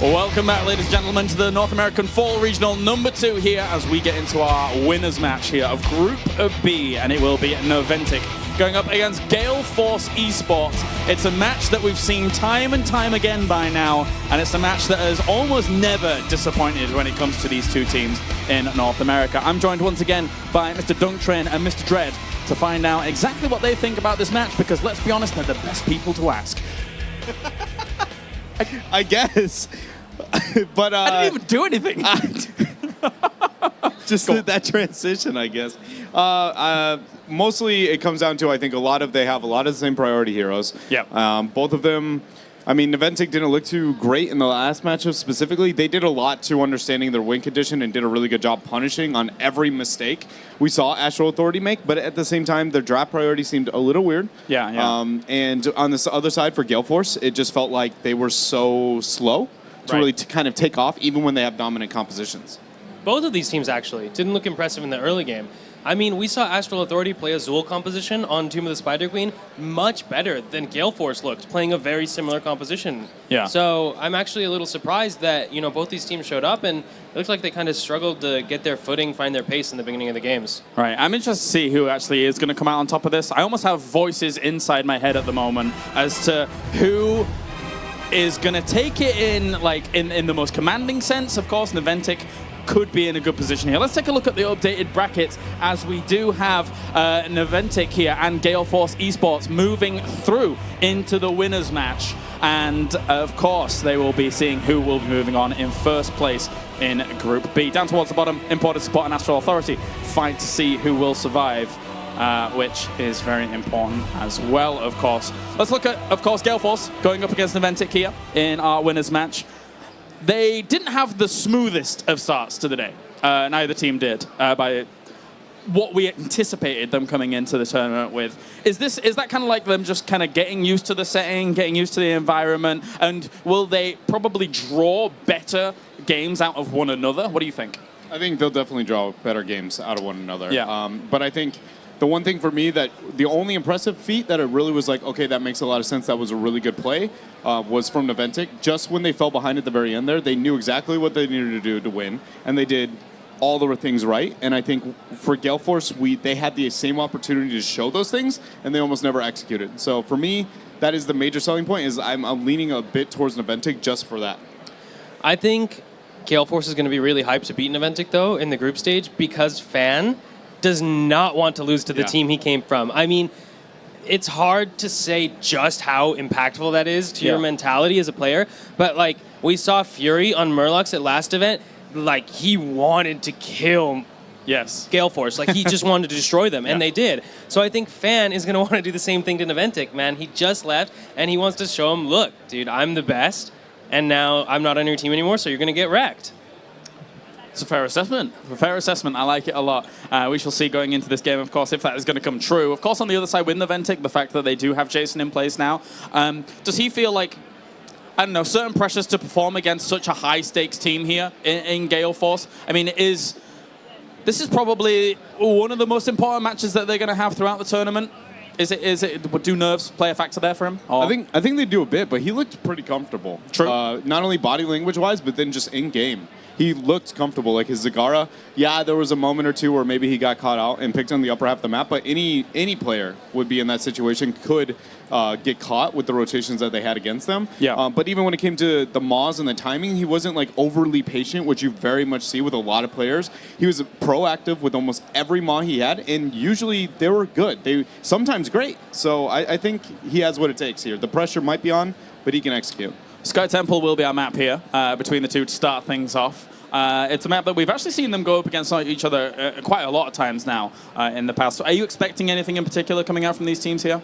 Welcome back, ladies and gentlemen, to the North American Fall Regional number 2 here as we get into our winners match here of Group B, and it will be Naventic going up against Gale Force Esports. It's a match that we've seen time and time again by now, and it's a match that has almost never disappointed when it comes to these two teams in North America. I'm joined once again by Mr. Dunktrain and Mr. Dread to find out exactly what they think about this match, because let's be honest, they're the best people to ask. I guess. But I didn't even do anything. Just that transition, I guess. Mostly it comes down to, I think, they have a lot of the same priority heroes. Yeah. Both of them, I mean, Naventic didn't look too great in the last matchup specifically. They did a lot to understanding their win condition and did a really good job punishing on every mistake we saw Astral Authority make, but at the same time, their draft priority seemed a little weird. Yeah. And on this other side for Gale Force, it just felt like they were so slow to really kind of take off, even when they have dominant compositions. Both of these teams actually didn't look impressive in the early game. I mean, we saw Astral Authority play a Zool composition on Tomb of the Spider Queen much better than Gale Force looked, playing a very similar composition. Yeah. So I'm actually a little surprised that, both these teams showed up, and it looks like they kind of struggled to get their footing, find their pace in the beginning of the games. Right, I'm interested to see who actually is going to come out on top of this. I almost have voices inside my head at the moment as to who is going to take it in the most commanding sense. Of course, Naventic could be in a good position here. Let's take a look at the updated brackets, as we do have Naventic here and Gale Force Esports moving through into the winners match. And of course, they will be seeing who will be moving on in first place in Group B. Down towards the bottom, Imported Support and Astral Authority fight to see who will survive, which is very important as well, of course. Let's look at, of course, Gale Force going up against Naventic here in our winners match. They didn't have the smoothest of starts to the day. Neither team did, by what we anticipated them coming into the tournament with. Is that kind of like them just kind of getting used to the setting, getting used to the environment, and will they probably draw better games out of one another? What do you think? I think they'll definitely draw better games out of one another. Yeah. But I think the one thing for me that the only impressive feat that it really was like, okay, that makes a lot of sense, that was a really good play, was from Naventic. Just when they fell behind at the very end there, they knew exactly what they needed to do to win, and they did all the things right. And I think for Gale Force, they had the same opportunity to show those things, and they almost never executed. So for me, that is the major selling point, is I'm leaning a bit towards Naventic just for that. I think Gale Force is going to be really hyped to beat Naventic, though, in the group stage, because Fan does not want to lose to the team he came from. I mean, it's hard to say just how impactful that is to your mentality as a player, but we saw Fury on Murlocs at last event, he wanted to kill Gale Force. He just wanted to destroy them, and they did. So I think Fan is going to want to do the same thing to Naventic, man. He just left, and he wants to show him, look, dude, I'm the best, and now I'm not on your team anymore, so you're going to get wrecked. It's a fair assessment. I like it a lot. We shall see going into this game, of course, if that is going to come true. Of course, on the other side with Naventic, the fact that they do have Jason in place now, does he feel like, I don't know, certain pressures to perform against such a high-stakes team here in Gale Force? I mean, this is probably one of the most important matches that they're going to have throughout the tournament. Do nerves play a factor there for him? Or? I think they do a bit, but he looked pretty comfortable. True. Not only body language-wise, but then just in-game. He looked comfortable. Like his Zagara, there was a moment or two where maybe he got caught out and picked on the upper half of the map, but any player would be in that situation, could get caught with the rotations that they had against them. Yeah. But even when it came to the Maws and the timing, he wasn't overly patient, which you very much see with a lot of players. He was proactive with almost every Maw he had, and usually they were good. They sometimes great. So I think he has what it takes here. The pressure might be on, but he can execute. Sky Temple will be our map here between the two to start things off. It's a map that we've actually seen them go up against each other quite a lot of times now in the past. Are you expecting anything in particular coming out from these teams here?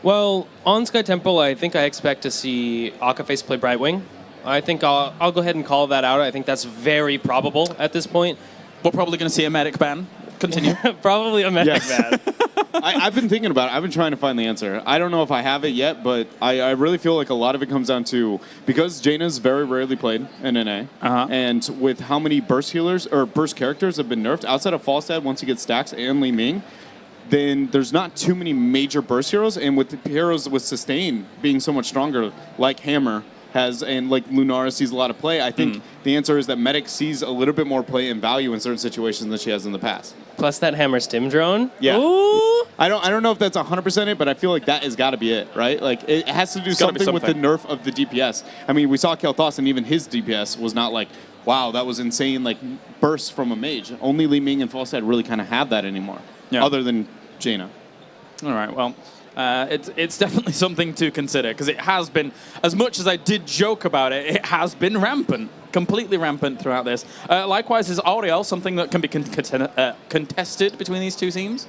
Well, on Sky Temple, I think I expect to see Akaface play Brightwing. I think I'll go ahead and call that out. I think that's very probable at this point. We're probably going to see a medic ban. Continue. Probably a medic ban. I've been thinking about it. I've been trying to find the answer. I don't know if I have it yet, but I really feel like a lot of it comes down to, because Jaina's very rarely played in NA, and with how many burst healers or burst characters have been nerfed, outside of Falstad once you get Stacks and Li Ming, then there's not too many major burst heroes, and with the heroes with sustain being so much stronger, like Hammer has, and like Lunara sees a lot of play. I think the answer is that Medic sees a little bit more play and value in certain situations than she has in the past. Plus that Hammer Stim drone. Yeah. Ooh. I don't know if that's 100% it, but I feel like that has got to be it, right? Like it has to do something with the nerf of the DPS. I mean, we saw Kael'thas, and even his DPS was not like, wow, that was insane, like bursts from a mage. Only Li Ming and Falstad really kind of have that anymore, other than Jaina. All right, well, it's definitely something to consider because it has been, as much as I did joke about it, it has been rampant, completely rampant throughout this. Likewise, is Auriel something that can be contested between these two teams?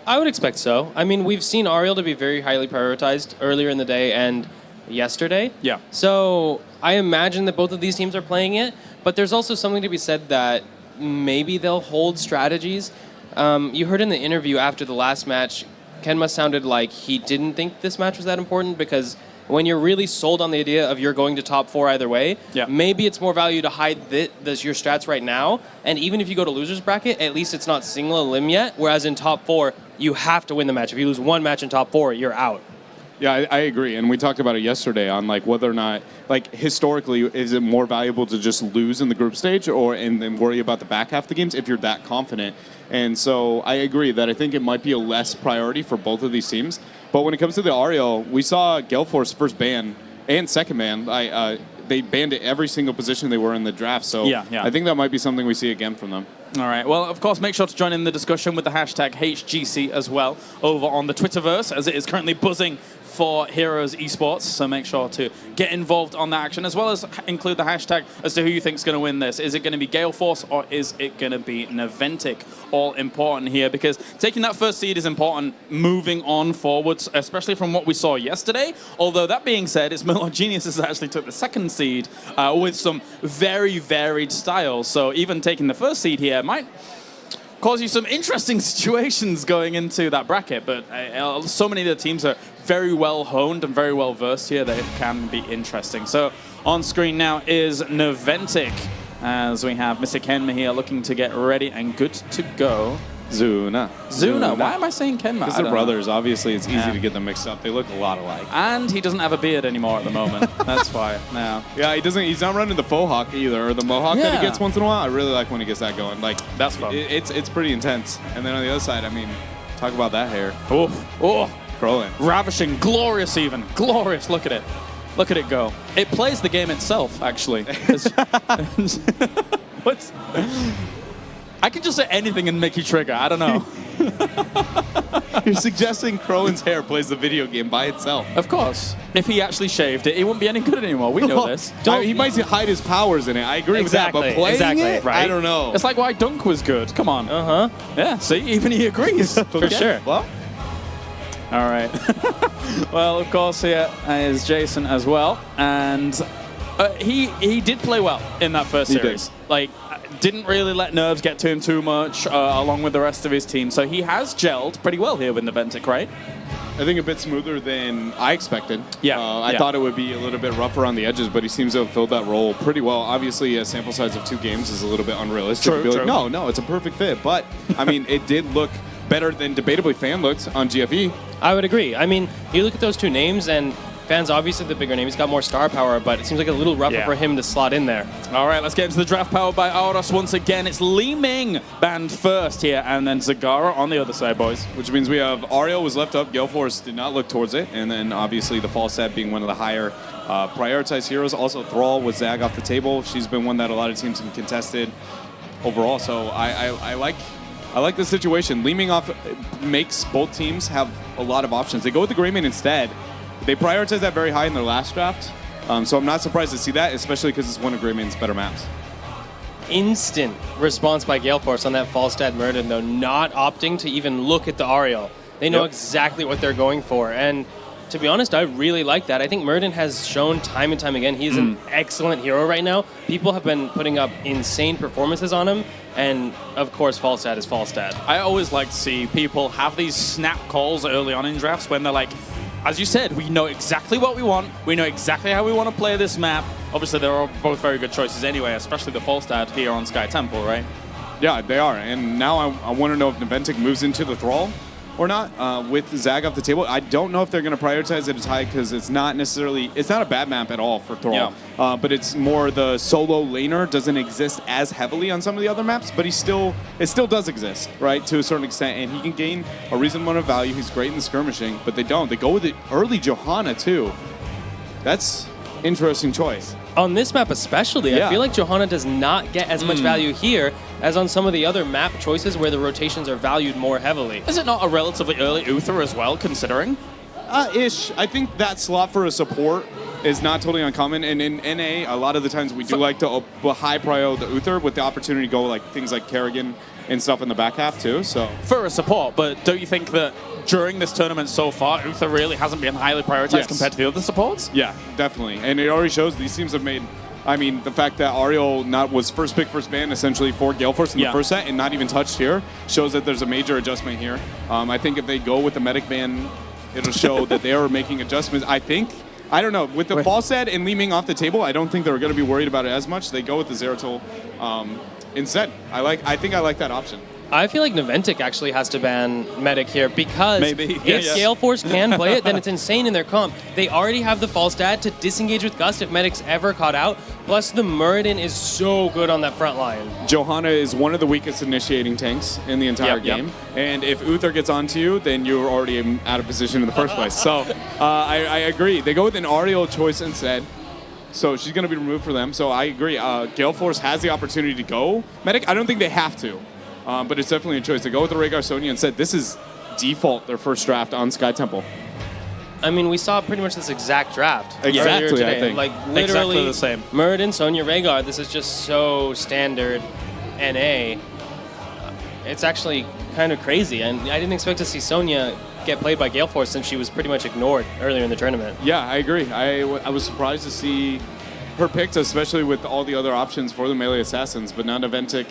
I would expect so. I mean, we've seen Auriel to be very highly prioritized earlier in the day and yesterday. Yeah. So I imagine that both of these teams are playing it, but there's also something to be said that maybe they'll hold strategies. You heard in the interview after the last match, Kenma sounded like he didn't think this match was that important because when you're really sold on the idea of you're going to top 4 either way, maybe it's more value to hide your strats right now. And even if you go to loser's bracket, at least it's not single elim yet. Whereas in top 4, you have to win the match. If you lose one match in top 4, you're out. Yeah, I agree, and we talked about it yesterday on like whether or not, like historically, is it more valuable to just lose in the group stage and then worry about the back half of the games if you're that confident? And so I agree that I think it might be a less priority for both of these teams. But when it comes to the Auriel, we saw Gale Force first ban and second ban. They banned at every single position they were in the draft, so I think that might be something we see again from them. All right. Well, of course, make sure to join in the discussion with the hashtag HGC as well over on the Twitterverse, as it is currently buzzing for Heroes Esports, so make sure to get involved on that action, as well as include the hashtag as to who you think is going to win this. Is it going to be Gale Force or is it going to be Naventic? All important here, because taking that first seed is important moving on forwards, especially from what we saw yesterday. Although that being said, it's Murloc Geniuses that actually took the second seed with some very varied styles. So even taking the first seed here might cause you some interesting situations going into that bracket, but so many of the teams are very well honed and very well versed here that it can be interesting. So on screen now is Naventic, as we have Mr. Kenma here looking to get ready and good to go. Zuna. Why am I saying Kenma? Because they're brothers. Obviously, it's easy to get them mixed up. They look a lot alike. And he doesn't have a beard anymore at the moment. That's why. No. Yeah, he doesn't. He's not running the faux hawk either, or the mohawk that he gets once in a while. I really like when he gets that going. Like that's fun. It's pretty intense. And then on the other side, I mean, talk about that hair. Oh, Crowing. Ravishing, glorious even. Glorious, look at it. Look at it go. It plays the game itself, actually. What? I can just say anything and make you trigger. I don't know. You're suggesting Crowan's hair plays the video game by itself. Of course. If he actually shaved it, it wouldn't be any good anymore. We know this. He might hide his powers in it. I agree with that. But playing it, right? I don't know. It's like why Dunk was good. Come on. Yeah, see? Even he agrees. For sure. Well. All right. Well, of course, here is Jason as well. And he did play well in that first series. Like, didn't really let nerves get to him too much, along with the rest of his team. So he has gelled pretty well here with Naventic, right? I think a bit smoother than I expected. Yeah. I thought it would be a little bit rougher on the edges, but he seems to have filled that role pretty well. Obviously, a sample size of 2 games is a little bit unrealistic. True. Like, no, it's a perfect fit. But, I mean, it did look better than debatably Fan looked on GFE. I would agree. I mean, you look at those 2 names, and Fan's obviously the bigger name. He's got more star power, but it seems like a little rougher for him to slot in there. All right, let's get into the draft powered by Auros once again. It's Li Ming banned first here, and then Zagara on the other side, boys. Which means we have Auriel was left up. Gale Force did not look towards it. And then obviously the Falstad being one of the higher prioritized heroes. Also Thrall with Zag off the table. She's been one that a lot of teams have contested overall. So I like the situation. Li Ming off makes both teams have a lot of options. They go with the Greymane instead. They prioritize that very high in their last draft, so I'm not surprised to see that, especially because it's one of Greymane's better maps. Instant response by Gale Force on that Falstad Murden, though, not opting to even look at the Auriel. They know exactly what they're going for, and to be honest, I really like that. I think Murden has shown time and time again he's an excellent hero right now. People have been putting up insane performances on him, and of course, Falstad is Falstad. I always like to see people have these snap calls early on in drafts when they're like, as you said, we know exactly what we want. We know exactly how we want to play this map. Obviously, they're all both very good choices anyway, especially the Falstad here on Sky Temple, right? Yeah, they are. And now I want to know if Naventic moves into the Thrall or not with Zag off the table. I don't know if they're going to prioritize it as high because it's not a bad map at all for Thrall. Yeah. But it's more the solo laner doesn't exist as heavily on some of the other maps, but it still does exist, right, to a certain extent. And he can gain a reasonable amount of value. He's great in the skirmishing, but they don't. They go with it early Johanna, too. That's interesting choice. On this map especially, Yeah. I feel like Johanna does not get as much value here as on some of the other map choices where the rotations are valued more heavily. Is it not a relatively early Uther as well, considering? Ish. I think that slot for a support is not totally uncommon. And in NA, a lot of the times we do like to high prio the Uther with the opportunity to go like things like Kerrigan and stuff in the back half too. So For a support, but don't you think that during this tournament so far, Uther really hasn't been highly prioritized compared to the other supports? Yeah, definitely. And it already shows these teams have made. I mean, the fact that Ariel was first pick, first ban essentially for Gale Force in the first set and not even touched here shows that there's a major adjustment here. I think if they go with the medic ban, it'll show that they are making adjustments. I don't know. With the false set and Li Ming off the table, I don't think they're going to be worried about it as much. They go with the Zeratul instead. I think I like that option. I feel like Naventic actually has to ban Medic here because Maybe. if Gale Force can play it, then it's insane in their comp. They already have the false dad to disengage with Gust if Medic's ever caught out, plus the Muradin is so good on that front line. Johanna is one of the weakest initiating tanks in the entire game, and if Uther gets onto you, then you're already out of position in the first place. So I agree. They go with an Ariel choice instead. So she's going to be removed for them. So I agree. Gale Force has the opportunity to go Medic. I don't think they have to. But it's definitely a choice. To go with the Rhaegar Sonya and said this is default their first draft on Sky Temple. I mean, we saw pretty much this exact draft Exactly, earlier today. I think. Like literally Exactly the same. Muradin, Sonya, Rhaegar. This is just so standard NA. It's actually kind of crazy, and I didn't expect to see Sonya get played by Gale Force since she was pretty much ignored earlier in the tournament. Yeah, I agree. I was surprised to see her picked, especially with all the other options for the melee assassins. But now Naventic,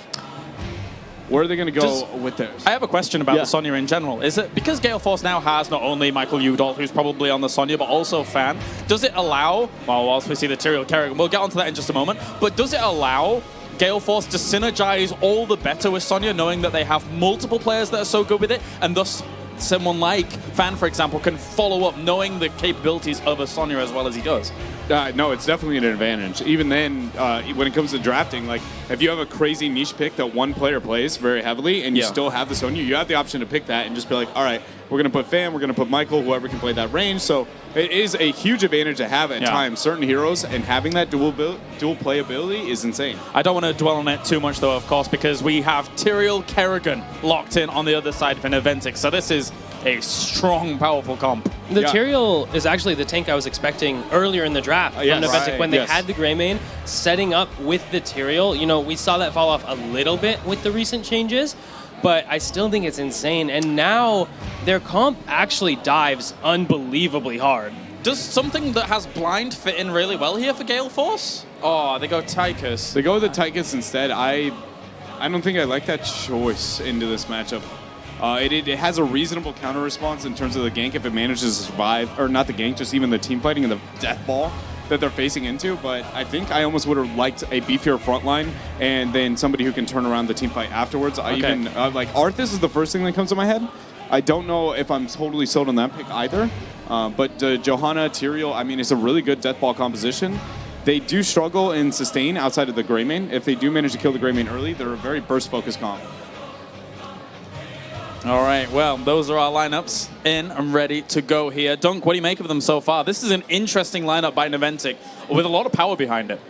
where are they going to go with theirs? I have a question about the Sonya in general. Is it because Gale Force now has not only Michael Udall, who's probably on the Sonya, but also Fan? Does it allow, well, whilst we see the Tyrael Kerrigan, we'll get onto that in just a moment, but does it allow Gale Force to synergize all the better with Sonya, knowing that they have multiple players that are so good with it, and thus someone like Fan, for example, can follow up knowing the capabilities of a Sonya as well as he does? No, it's definitely an advantage. Even then, when it comes to drafting, like if you have a crazy niche pick that one player plays very heavily and you still have the Sonya, you have the option to pick that and just be like, all right, we're going to put Fan, we're going to put Michael, whoever can play that range. So it is a huge advantage to have at times certain heroes, and having that dual play ability is insane. I don't want to dwell on it too much, though, of course, because we have Tyrael Kerrigan locked in on the other side of an Naventic. So this is a strong, powerful comp. The Tyrael is actually the tank I was expecting earlier in the draft from Naventic when they had the Greymane setting up with the Tyrael. You know, we saw that fall off a little bit with the recent changes, but I still think it's insane. And now their comp actually dives unbelievably hard. Does something that has blind fit in really well here for Gale Force? Oh, they go Tychus. They go with the Tychus instead. I don't think I like that choice into this matchup. It has a reasonable counter response in terms of the gank if it manages to survive, or not the gank, just even the team fighting and the death ball that they're facing into. But I think I almost would have liked a beefier front line and then somebody who can turn around the team fight afterwards. I even like Arthas is the first thing that comes to my head. I don't know if I'm totally sold on that pick either. But Johanna, Tyrael, I mean, it's a really good death ball composition. They do struggle in sustain outside of the Greymane. If they do manage to kill the Greymane early, they're a very burst-focused comp. All right, well, those are our lineups in and ready to go here. Dunk, what do you make of them so far? This is an interesting lineup by Naventic with a lot of power behind it.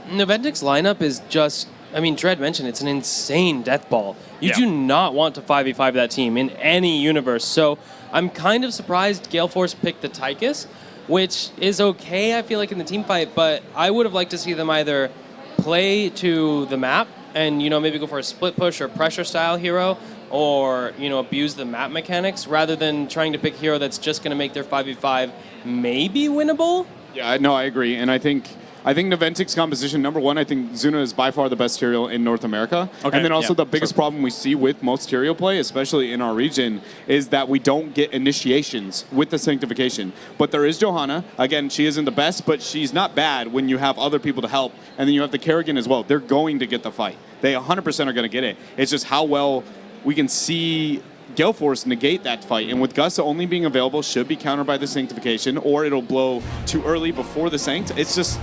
Naventic's lineup is just, I mean, Dredd mentioned it's an insane death ball. You do not want to 5v5 that team in any universe. So I'm kind of surprised Gale Force picked the Tychus, which is okay, I feel like, in the team fight, but I would have liked to see them either play to the map and, you know, maybe go for a split push or pressure style hero, or, you know, abuse the map mechanics rather than trying to pick a hero that's just going to make their 5v5 maybe winnable. Yeah, no, I agree. And I think Naventic's composition, number one, I think Zuna is by far the best Tyrael in North America. Okay, and then also the biggest problem we see with most Tyrael play, especially in our region, is that we don't get initiations with the Sanctification. But there is Johanna. Again, she isn't the best, but she's not bad when you have other people to help. And then you have the Kerrigan as well. They're going to get the fight. They 100% are going to get it. It's just how well we can see Gale Force negate that fight. And with Gus only being available, should be countered by the Sanctification, or it'll blow too early before the Sanct. It's just,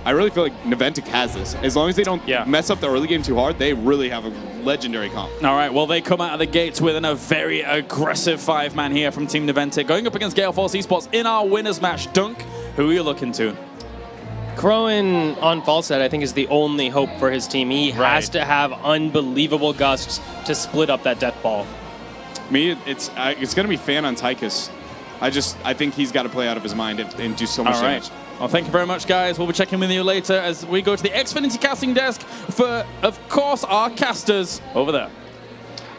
I really feel like Naventic has this. As long as they don't mess up the early game too hard, they really have a legendary comp. All right, well, they come out of the gates with a very aggressive 5-man here from Team Naventic, going up against Gale Force Esports in our winners match. Dunk, who are you looking to? Crowan on Falstad, I think, is the only hope for his team. He has to have unbelievable gusts to split up that death ball. Me, it's going to be Fan on Tychus. I think he's got to play out of his mind and do so much damage. Well, thank you very much, guys. We'll be checking with you later as we go to the Xfinity casting desk for, of course, our casters over there.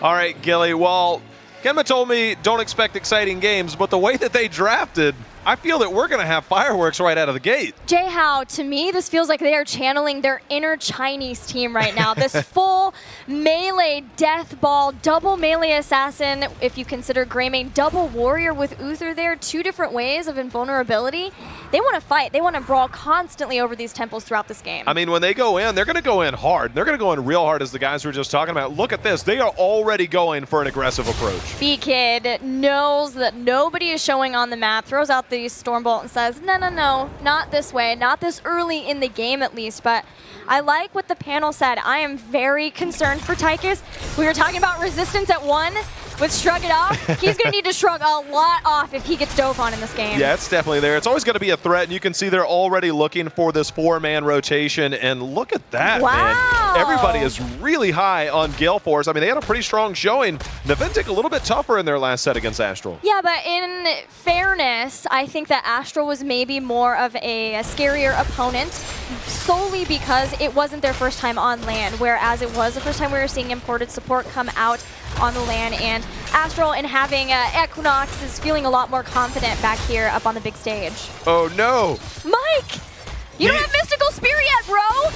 All right, Gilly. Well, Kenma told me don't expect exciting games, but the way that they drafted, I feel that we're going to have fireworks right out of the gate. Jay-How, to me, this feels like they are channeling their inner Chinese team right now. This full melee death ball, double melee assassin, if you consider Greymane, double warrior with Uther there, 2 different ways of invulnerability. They want to fight. They want to brawl constantly over these temples throughout this game. I mean, when they go in, they're going to go in hard. They're going to go in real hard, as the guys were just talking about. Look at this. They are already going for an aggressive approach. B-Kid knows that nobody is showing on the map, throws out the Stormbolt and says, no, not this way, not this early in the game at least, but I like what the panel said. I am very concerned for Tychus. We were talking about resistance at 1 with Shrug It Off. He's going to need to shrug a lot off if he gets dove on in this game. Yeah, it's definitely there. It's always going to be a threat, and you can see they're already looking for this 4-man rotation, and look at that, man. Everybody is really high on Gale Force. I mean, they had a pretty strong showing. Naventic a little bit tougher in their last set against Astral. Yeah, but in fairness, I think that Astral was maybe more of a scarier opponent solely because it wasn't their first time on land, whereas it was the first time we were seeing imported support come out on the LAN, and Astral, and having Equinox, is feeling a lot more confident back here up on the big stage. Oh no! Mike! You don't have Mystical Spear yet, bro!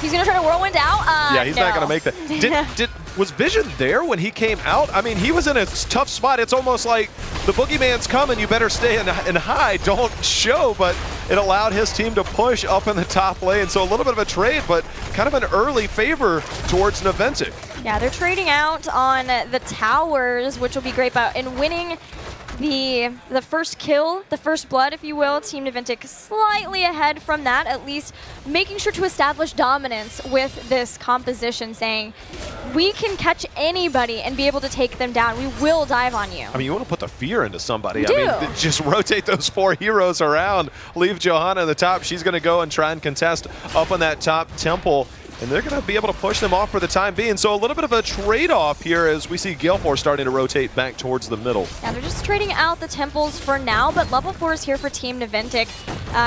He's gonna try to whirlwind out? Yeah, he's not gonna make that. Was Vision there when he came out? I mean, he was in a tough spot. It's almost like the boogeyman's coming, you better stay and hide, don't show, but it allowed his team to push up in the top lane. So a little bit of a trade, but kind of an early favor towards Naventic. Yeah, they're trading out on the towers, which will be great, but in winning the first kill, the first blood, if you will, Team Naventic slightly ahead from that, at least making sure to establish dominance with this composition, saying, we can catch anybody and be able to take them down. We will dive on you. I mean, you want to put the fear into somebody. I mean, just rotate those 4 heroes around, leave Johanna in the top. She's going to go and try and contest up on that top temple, and they're going to be able to push them off for the time being. So a little bit of a trade-off here as we see Gale Force starting to rotate back towards the middle. Yeah, they're just trading out the temples for now, but level 4 is here for Team Naventic.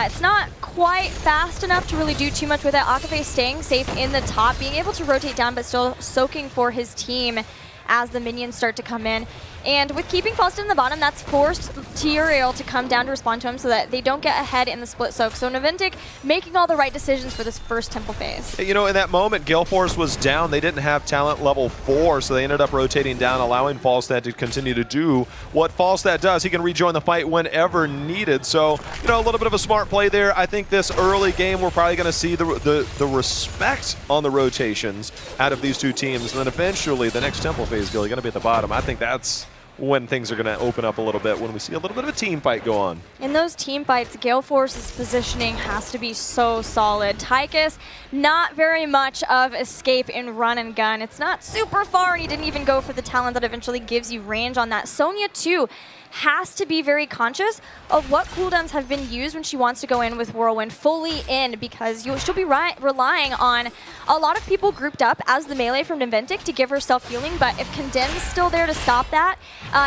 It's not quite fast enough to really do too much with it. Akafe staying safe in the top, being able to rotate down, but still soaking for his team as the minions start to come in. And with keeping Falstad in the bottom, that's forced Tyrael to come down to respond to him so that they don't get ahead in the split soak. So Naventic making all the right decisions for this first temple phase. You know, in that moment, Gale Force was down. They didn't have talent level 4, so they ended up rotating down, allowing Falstad to continue to do what Falstad does. He can rejoin the fight whenever needed. So, you know, a little bit of a smart play there. I think this early game, we're probably going to see the respect on the rotations out of these two teams. And then eventually, the next temple phase, Gil, you're going to be at the bottom. I think that's when things are going to open up a little bit, when we see a little bit of a team fight go on. In those team fights, Gale Force's positioning has to be so solid. Tychus, not very much of escape in run and gun. It's not super far, and he didn't even go for the talent that eventually gives you range on that. Sonya, too, has to be very conscious of what cooldowns have been used when she wants to go in with Whirlwind fully in, because she'll be relying on a lot of people grouped up as the melee from Naventic to give her self-healing, but if Condemn's still there to stop that,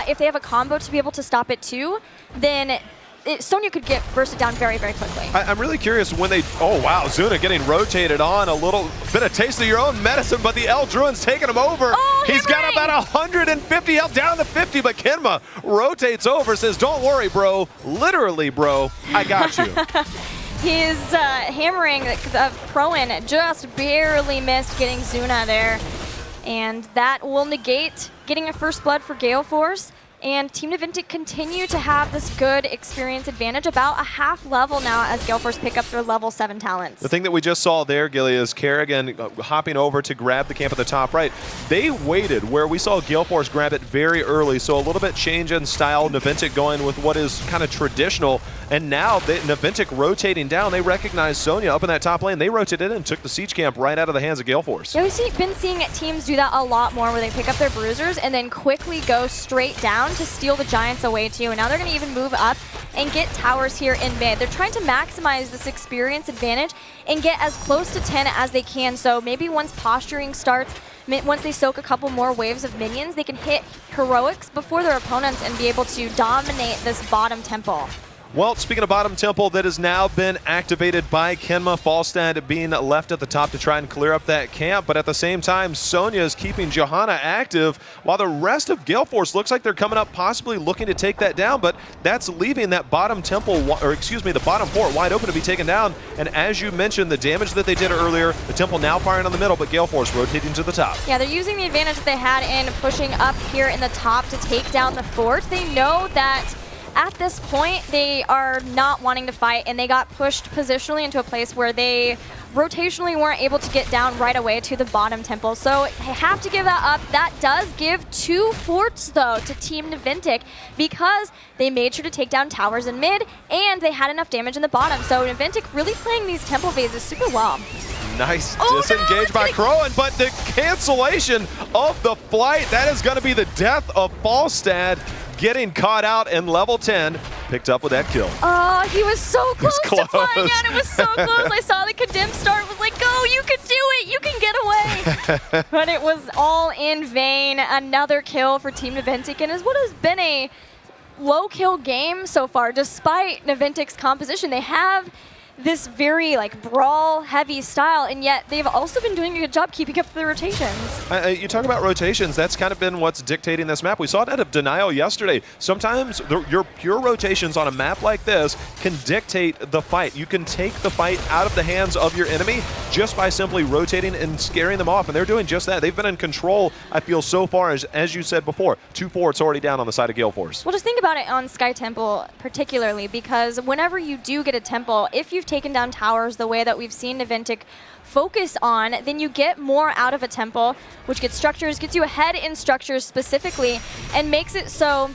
if they have a combo to be able to stop it too, then Sonya could get bursted down very, very quickly. I'm really curious when they... Oh, wow. Zuna getting rotated on. A little bit of taste of your own medicine, but the El Druin's taking him over. Oh, he's got about 150 health, down to 50, but Kenma rotates over, says, don't worry, bro. Literally, bro. I got you. His hammering of Proin just barely missed getting Zuna there. And that will negate getting a first blood for Gale Force. And Team Naventic continue to have this good experience advantage, about a half level now as Gale Force pick up their level 7 talents. The thing that we just saw there, Gilly, is Kerrigan hopping over to grab the camp at the top right. They waited where we saw Gale Force grab it very early, so a little bit change in style. Naventic going with what is kind of traditional, and now Naventic rotating down. They recognize Sonya up in that top lane. They rotated in and took the siege camp right out of the hands of Gale Force. Yeah, we've been seeing teams do that a lot more, where they pick up their bruisers and then quickly go straight down to steal the Giants away too. And now they're going to even move up and get towers here in mid. They're trying to maximize this experience advantage and get as close to 10 as they can. So maybe once posturing starts, once they soak a couple more waves of minions, they can hit heroics before their opponents and be able to dominate this bottom temple. Well, speaking of bottom temple, that has now been activated by Kenma. Falstad being left at the top to try and clear up that camp, but at the same time, Sonya is keeping Johanna active, while the rest of Gale Force looks like they're coming up, possibly looking to take that down, but that's leaving that bottom temple, or excuse me, the bottom fort wide open to be taken down. And as you mentioned, the damage that they did earlier, the temple now firing on the middle, but Gale Force rotating to the top. Yeah, they're using the advantage that they had in pushing up here in the top to take down the fort. They know that at this point, they are not wanting to fight, and they got pushed positionally into a place where they rotationally weren't able to get down right away to the bottom temple. So they have to give that up. That does give 2 forts, though, to Team Naventic, because they made sure to take down towers in mid, and they had enough damage in the bottom. So Naventic really playing these temple phases super well. Nice disengage by Crowan, but the cancellation of the flight, that is going to be the death of Falstad, getting caught out in level 10, picked up with that kill. Oh, he was so close to close. flying out. It was so close. I saw the condemned start, was like, go, you can do it. You can get away. But it was all in vain. Another kill for Team Naventic, and is what has been a low kill game so far, despite Naventic's composition. They have this very brawl heavy style, and yet they've also been doing a good job keeping up the rotations. You talk about rotations, that's kind of been what's dictating this map. We saw it out of Denial yesterday. Sometimes your pure rotations on a map like this can dictate the fight. You can take the fight out of the hands of your enemy just by simply rotating and scaring them off, and they're doing just that. They've been in control, I feel, so far, as you said before. 2 forts already down on the side of Gale Force. Well, just think about it on Sky Temple particularly, because whenever you do get a temple, if you've taken down towers the way that we've seen Naventic focus on, then you get more out of a temple, which gets structures, gets you ahead in structures specifically, and makes it so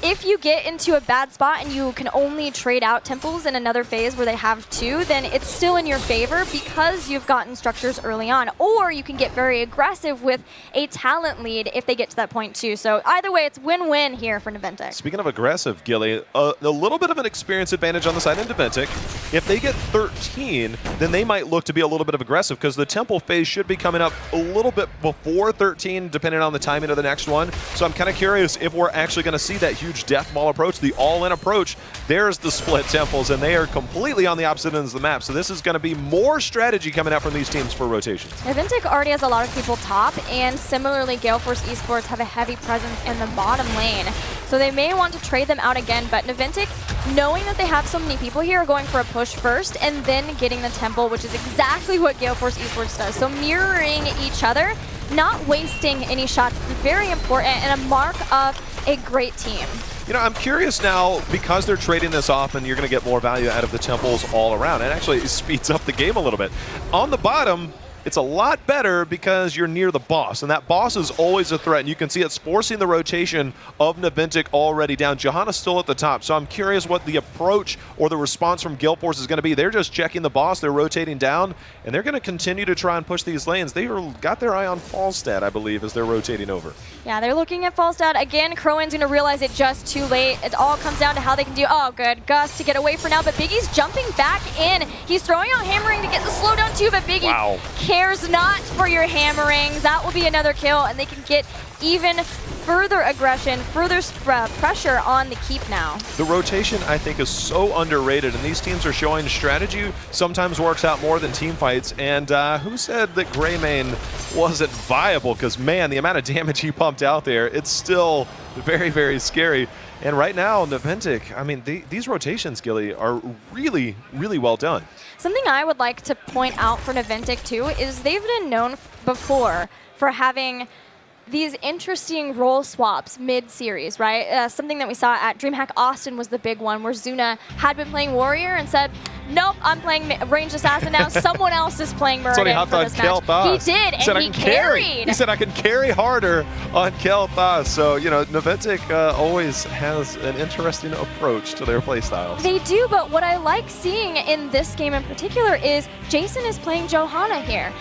if you get into a bad spot and you can only trade out temples in another phase where they have 2, then it's still in your favor because you've gotten structures early on. Or you can get very aggressive with a talent lead if they get to that point too. So either way, it's win-win here for Naventic. Speaking of aggressive, Gilly, a little bit of an experience advantage on the side of Naventic. If they get 13, then they might look to be a little bit of aggressive, because the temple phase should be coming up a little bit before 13, depending on the timing of the next one. So I'm kind of curious if we're actually going to see that huge death ball approach, the all-in approach. There's the split temples, and they are completely on the opposite ends of the map. So this is going to be more strategy coming out from these teams for rotations. Naventic already has a lot of people top, and similarly, Gale Force Esports have a heavy presence in the bottom lane. So they may want to trade them out again, but Naventic, knowing that they have so many people here, are going for a push first and then getting the temple, which is exactly what Gale Force Esports does. So mirroring each other, not wasting any shots, is very important and a mark of a great team. You know, I'm curious now, because they're trading this off and you're going to get more value out of the temples all around. It actually speeds up the game a little bit. On the bottom, it's a lot better because you're near the boss, and that boss is always a threat, and you can see it's forcing the rotation of Naventic already down. Johanna's still at the top, so I'm curious what the approach or the response from Gale Force is going to be. They're just checking the boss, they're rotating down, and they're going to continue to try and push these lanes. They got their eye on Falstad, I believe, as they're rotating over. Yeah, they're looking at Falstad. Again, Crowan's going to realize it just too late. It all comes down to how they can do. Oh, good. Gus to get away for now, but Biggie's jumping back in. He's throwing out hammering to get the slowdown too, but Biggie cares not for your hammerings. That will be another kill, and they can get even further aggression, further pressure on the keep now. The rotation, I think, is so underrated, and these teams are showing strategy sometimes works out more than team fights. And who said that Greymane wasn't viable? Because, man, the amount of damage he pumped out there, it's still very, very scary. And right now, Naventic, I mean, these rotations, Gilly, are really, really well done. Something I would like to point out for Naventic, too, is they've been known before for having these interesting role swaps mid-series, right? Something that we saw at DreamHack Austin was the big one, where Zuna had been playing Warrior and said, nope, I'm playing ranged assassin now. Someone else is playing Muradin for this match. He did, and he carried. He said, I can carry harder on Kel'Thas. So, you know, Naventic always has an interesting approach to their playstyles. They do, but what I like seeing in this game in particular is Jason is playing Johanna here.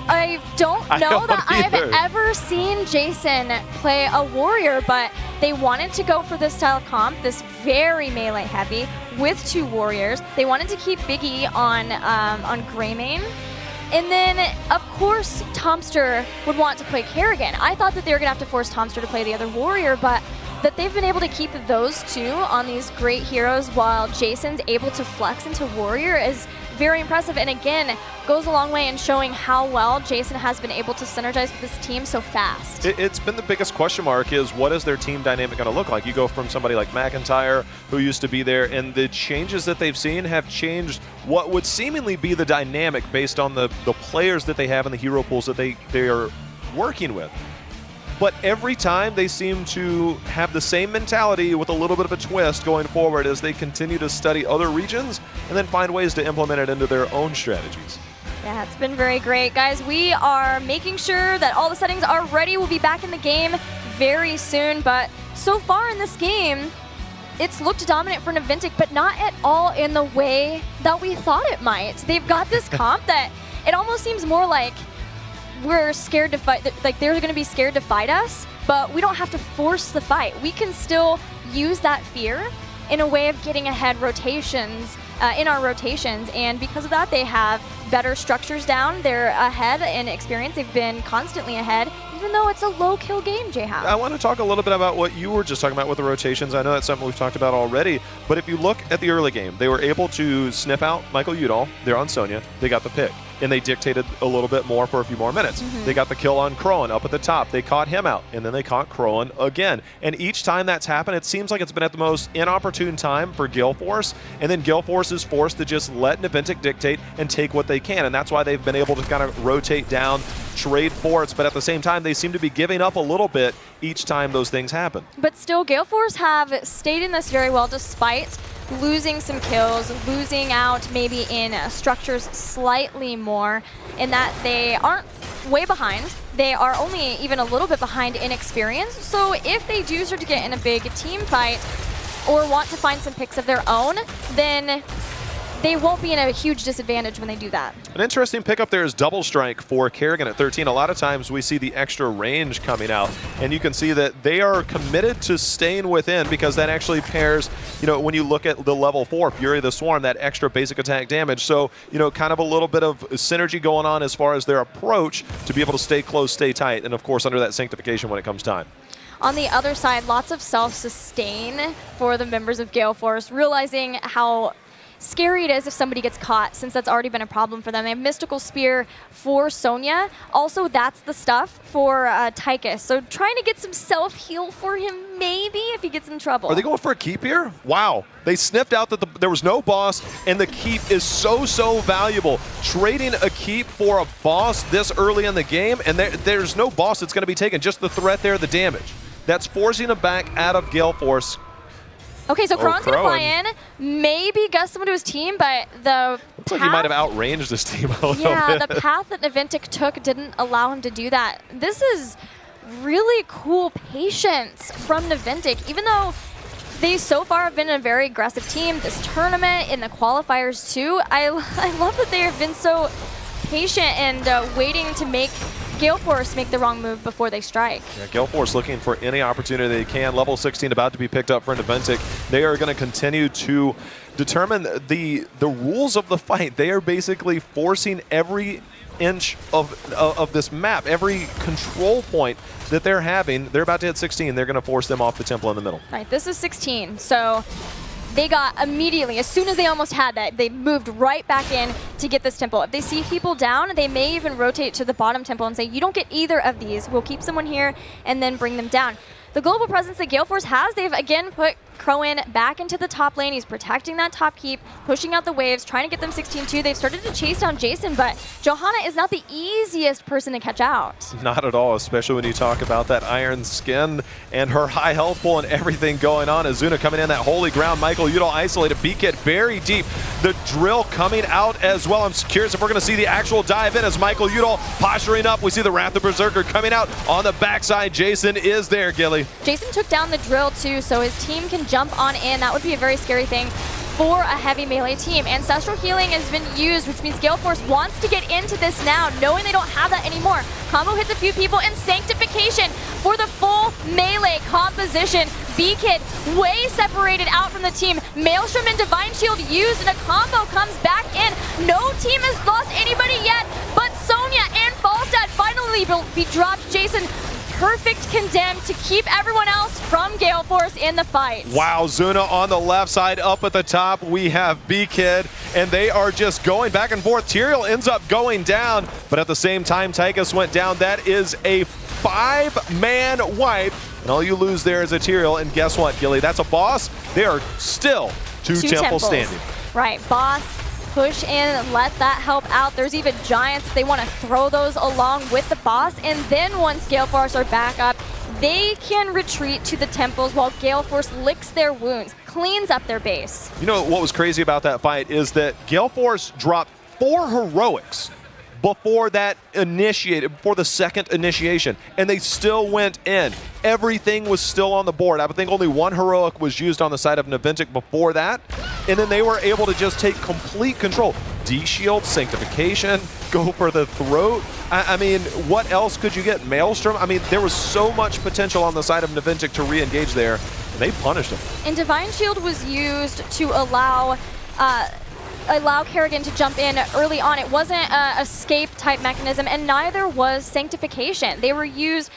I don't know that I've ever seen Jason play a Warrior, but they wanted to go for this style of comp, this very melee heavy, with 2 Warriors. They wanted to keep Big E on Greymane. And then, of course, Tomster would want to play Kerrigan. I thought that they were going to have to force Tomster to play the other Warrior, but that they've been able to keep those 2 on these great heroes while Jason's able to flex into Warrior is very impressive, and again, goes a long way in showing how well Jason has been able to synergize with this team so fast. It's been the biggest question mark is what is their team dynamic going to look like? You go from somebody like McIntyre, who used to be there, and the changes that they've seen have changed what would seemingly be the dynamic based on the players that they have in the hero pools that they are working with. But every time they seem to have the same mentality with a little bit of a twist going forward as they continue to study other regions and then find ways to implement it into their own strategies. Yeah, it's been very great. Guys, we are making sure that all the settings are ready. We'll be back in the game very soon, but so far in this game, it's looked dominant for Naventic, but not at all in the way that we thought it might. They've got this comp that it almost seems more like we're scared to fight, like they're going to be scared to fight us, but we don't have to force the fight. We can still use that fear in a way of getting ahead rotations, in our rotations, and because of that, they have better structures down. They're ahead in experience. They've been constantly ahead, even though it's a low-kill game, J-Howe. I want to talk a little bit about what you were just talking about with the rotations. I know that's something we've talked about already, but if you look at the early game, they were able to sniff out Michael Udall. They're on Sonya. They got the pick, and they dictated a little bit more for a few more minutes. They got the kill on Crowan up at the top. They caught him out, and then they caught Crowan again. And each time that's happened, it seems like it's been at the most inopportune time for Gale Force, and then Gale Force is forced to just let Naventic dictate and take what they can, and that's why they've been able to kind of rotate down, trade forts, but at the same time, they seem to be giving up a little bit each time those things happen. But still, Gale Force have stayed in this very well despite losing some kills, losing out maybe in structures slightly more, in that they aren't way behind. They are only even a little bit behind in experience. So if they do start to get in a big team fight or want to find some picks of their own, then they won't be in a huge disadvantage when they do that. An interesting pickup there is Double Strike for Kerrigan at 13. A lot of times we see the extra range coming out, and you can see that they are committed to staying within because that actually pairs, you know, when you look at the level 4, Fury of the Swarm, that extra basic attack damage. So, you know, kind of a little bit of synergy going on as far as their approach to be able to stay close, stay tight, and of course under that sanctification when it comes time. On the other side, lots of self-sustain for the members of Gale Force, realizing how scary it is if somebody gets caught, since that's already been a problem for them. They have Mystical Spear for Sonya. Also, that's the stuff for Tychus. So trying to get some self-heal for him, maybe, if he gets in trouble. Are they going for a keep here? Wow. They sniffed out that there was no boss, and the keep is so valuable. Trading a keep for a boss this early in the game, and there's no boss that's going to be taken. Just the threat there, the damage. That's forcing him back out of Gale Force. Okay, so Crowan's going to fly in, maybe gust someone to his team, but the looks like he might have outranged his team a little bit. Yeah, the path that Naventic took didn't allow him to do that. This is really cool patience from Naventic, even though they so far have been a very aggressive team this tournament, in the qualifiers too. I love that they have been so patient and waiting to make Gale Force make the wrong move before they strike. Yeah, Gale Force looking for any opportunity they can. Level 16 about to be picked up for Naventic. They are going to continue to determine the rules of the fight. They are basically forcing every inch of this map, every control point that they're having. They're about to hit 16. They're going to force them off the temple in the middle. Right, this is 16. So they got immediately, as soon as they almost had that, they moved right back in to get this temple. If they see people down, they may even rotate to the bottom temple and say, you don't get either of these. We'll keep someone here and then bring them down. the global presence that Gale Force has, they've again put Crowan back into the top lane. He's protecting that top keep, pushing out the waves, trying to get them 16-2. They've started to chase down Jason, but Johanna is not the easiest person to catch out. Not at all, especially when you talk about that iron skin and her high health pool and everything going on. Azuna coming in that holy ground. Michael Udall isolated. B-Kid very deep. The drill coming out as well. I'm curious if we're going to see the actual dive in as Michael Udall posturing up. We see the Wrath of Berserker coming out on the backside. Jason is there, Gilly. Jason took down the drill too, so his team can jump on in. That would be a very scary thing for a heavy melee team. Ancestral healing has been used, which means Gale Force wants to get into this now, knowing they don't have that anymore. Combo hits a few people, and Sanctification for the full melee composition. B-Kid way separated out from the team. Maelstrom and Divine Shield used, and a combo comes back in. No team has lost anybody yet, but Sonya and Falstad finally will be dropped. Jason, perfect condemned to keep everyone else from Gale Force in the fight. Wow, Zuna on the left side. Up at the top, we have B-Kid, and they are just going back and forth. Tyrael ends up going down, but at the same time, Tychus went down. That is a 5-man wipe, and all you lose there is a Tyrael, and guess what, Gilly? That's a boss. They are still two temples standing. Right, boss. Push in, let that help out. There's even Giants if they want to throw those along with the boss. And then once Gale Force are back up, they can retreat to the temples while Gale Force licks their wounds, cleans up their base. You know what was crazy about that fight is that Gale Force dropped 4 heroics before that initiated, before the second initiation, and they still went in. Everything was still on the board. I would think only 1 heroic was used on the side of Naventic before that, and then they were able to just take complete control. D-Shield, Sanctification, go for the throat. I mean, what else could you get? Maelstrom? I mean, there was so much potential on the side of Naventic to re-engage there, and they punished them. And Divine Shield was used to allow Kerrigan to jump in early on. It wasn't an escape type mechanism, and neither was Sanctification. They were used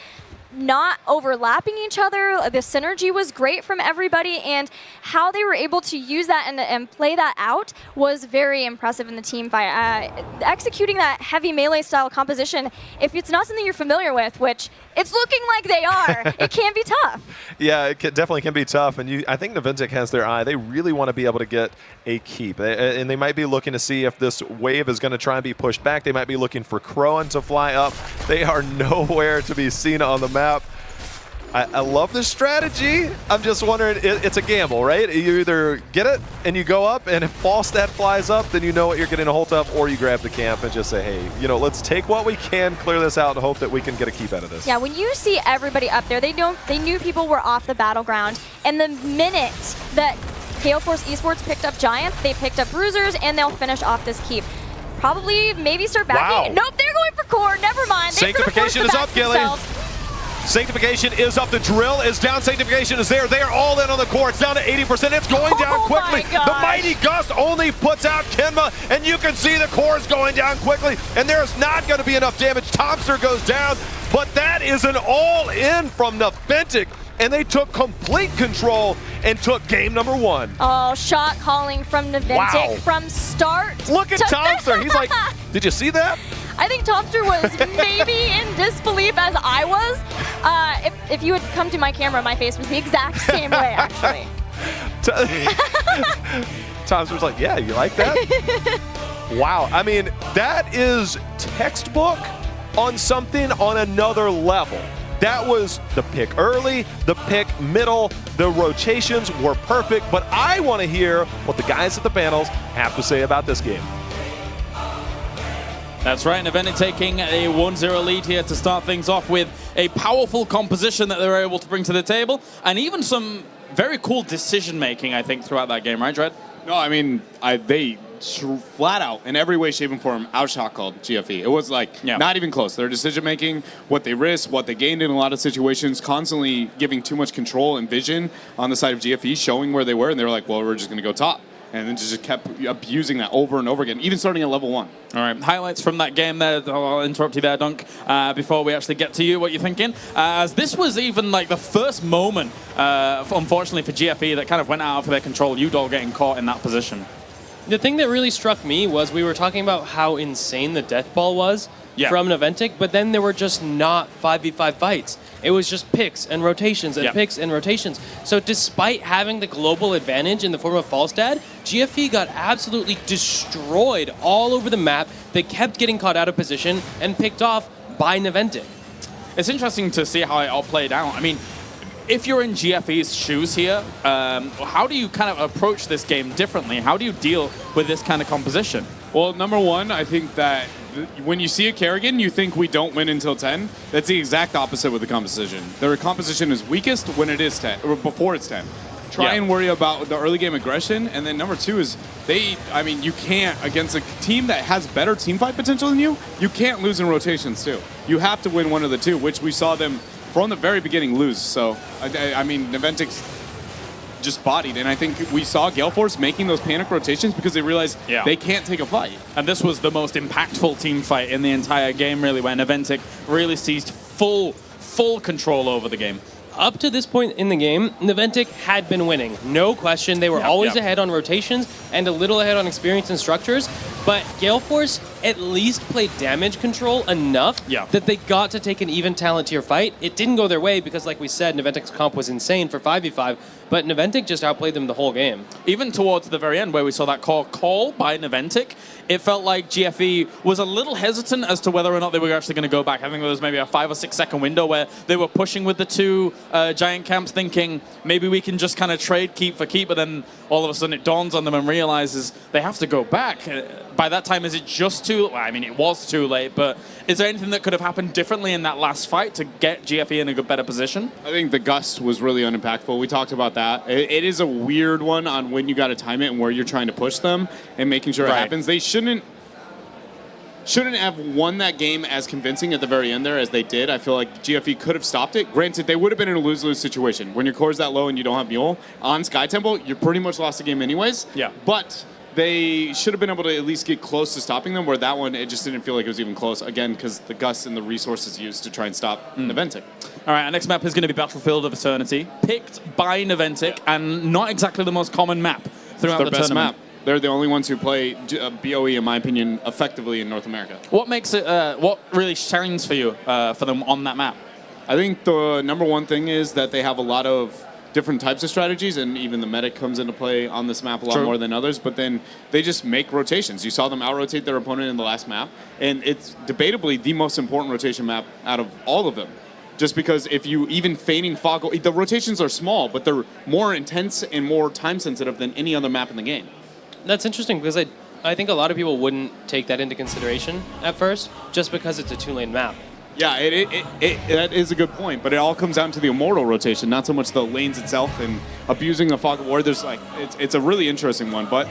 not overlapping each other. The synergy was great from everybody, and how they were able to use that and play that out was very impressive in the team fight. Executing that heavy melee style composition, if it's not something you're familiar with, which it's looking like they are, it can be tough. Yeah, it definitely can be tough, and I think Naventic has their eye. They really want to be able to get a keep, and they might be looking to see if this wave is going to try and be pushed back. They might be looking for Crowan to fly up. They are nowhere to be seen on the map. I love this strategy. I'm just wondering, it's a gamble, right? You either get it and you go up, and if Falstad flies up, then you know what you're getting a hold of, or you grab the camp and just say, hey, you know, let's take what we can, clear this out, and hope that we can get a keep out of this. Yeah, when you see everybody up there, they knew people were off the battleground, and the minute that Gale Force Esports picked up Giants, they picked up Bruisers, and they'll finish off this keep. Probably, maybe start backing. Wow. Nope, they're going for core. Never mind. Sanctification is up, Gilly. Sanctification is up. The drill is down. Sanctification is there. They are all in on the core. It's down to 80%. It's going down quickly. The Mighty Gust only puts out Kenma, and you can see the core is going down quickly, and there's not going to be enough damage. Thompson goes down, but that is an all-in from Naventic, and they took complete control and took game number 1. Oh, shot calling from Naventic from start. Look at Thompson. He's like, did you see that? I think Topster was maybe in disbelief as I was. If you had come to my camera, my face was the exact same way, actually. Topster was like, yeah, you like that? Wow. I mean, that is textbook on something on another level. That was the pick early, the pick middle, the rotations were perfect, but I want to hear what the guys at the panels have to say about this game. That's right, Naventic taking a 1-0 lead here to start things off with a powerful composition that they were able to bring to the table, and even some very cool decision-making, I think, throughout that game, right, Dred? No, I mean, they flat out, in every way, shape, and form, outshot called GFE. It was like, not even close. Their decision-making, what they risked, what they gained in a lot of situations, constantly giving too much control and vision on the side of GFE, showing where they were, and they were like, well, we're just going to go top. And then just kept abusing that over and over again, even starting at level 1. All right, highlights from that game there. I'll interrupt you there, Dunk, before we actually get to you, what you're thinking. As this was even like the first moment, unfortunately for GFE, that kind of went out of their control. Udall getting caught in that position. The thing that really struck me was we were talking about how insane the death ball was from Naventic, but then there were just not 5v5 fights. it was just picks and rotations and picks and rotations. So despite having the global advantage in the form of Falstad, GFE got absolutely destroyed all over the map. They kept getting caught out of position and picked off by Naventic. It's interesting to see how it all played out. I mean, if you're in GFE's shoes here, how do you kind of approach this game differently? How do you deal with this kind of composition? Well, number one, I think that when you see a Kerrigan, you think we don't win until 10. That's the exact opposite with the composition. Their composition is weakest when it is 10, or before it's 10. Try and worry about the early game aggression. And then number two is you can't, against a team that has better team fight potential than you can't lose in rotations too. You have to win one of the two, which we saw them from the very beginning lose. So, Naventic's just bodied. And I think we saw Gale Force making those panic rotations because they realized they can't take a fight. And this was the most impactful team fight in the entire game, really, where Naventic really seized full control over the game. Up to this point in the game, Naventic had been winning. No question. They were always ahead on rotations and a little ahead on experience and structures. But Gale Force at least played damage control enough that they got to take an even talent tier fight. It didn't go their way because, like we said, Naventic's comp was insane for 5v5. But Naventic just outplayed them the whole game. Even towards the very end where we saw that call by Naventic, it felt like GFE was a little hesitant as to whether or not they were actually going to go back. I think there was maybe a 5 or 6 second window where they were pushing with the two giant camps thinking maybe we can just kind of trade keep for keep, but then all of a sudden it dawns on them and realizes they have to go back. By that time, is it just too... Well, I mean, it was too late, but is there anything that could have happened differently in that last fight to get GFE in a better position? I think the gust was really unimpactful. We talked about that. It is a weird one on when you got to time it and where you're trying to push them and making sure it happens. They shouldn't have won that game as convincing at the very end there as they did. I feel like GFE could have stopped it. Granted, they would have been in a lose-lose situation. When your core's that low and you don't have Mule on Sky Temple, you pretty much lost the game anyways. Yeah. But they should have been able to at least get close to stopping them, where that one, it just didn't feel like it was even close, again, because the gust and the resources used to try and stop Naventic. All right, our next map is going to be Battlefield of Eternity, picked by Naventic, and not exactly the most common map throughout the best tournament. Map. They're the only ones who play BOE, in my opinion, effectively in North America. What makes it? What really shines for you for them on that map? I think the number one thing is that they have a lot of different types of strategies, and even the medic comes into play on this map a lot more than others, but then they just make rotations. You saw them out-rotate their opponent in the last map, and it's debatably the most important rotation map out of all of them. Just because if you even feigning fog, the rotations are small, but they're more intense and more time-sensitive than any other map in the game. That's interesting because I think a lot of people wouldn't take that into consideration at first, just because it's a 2-lane map. Yeah, that is a good point, but it all comes down to the Immortal rotation, not so much the lanes itself and abusing the Fog of War. There's it's a really interesting one, but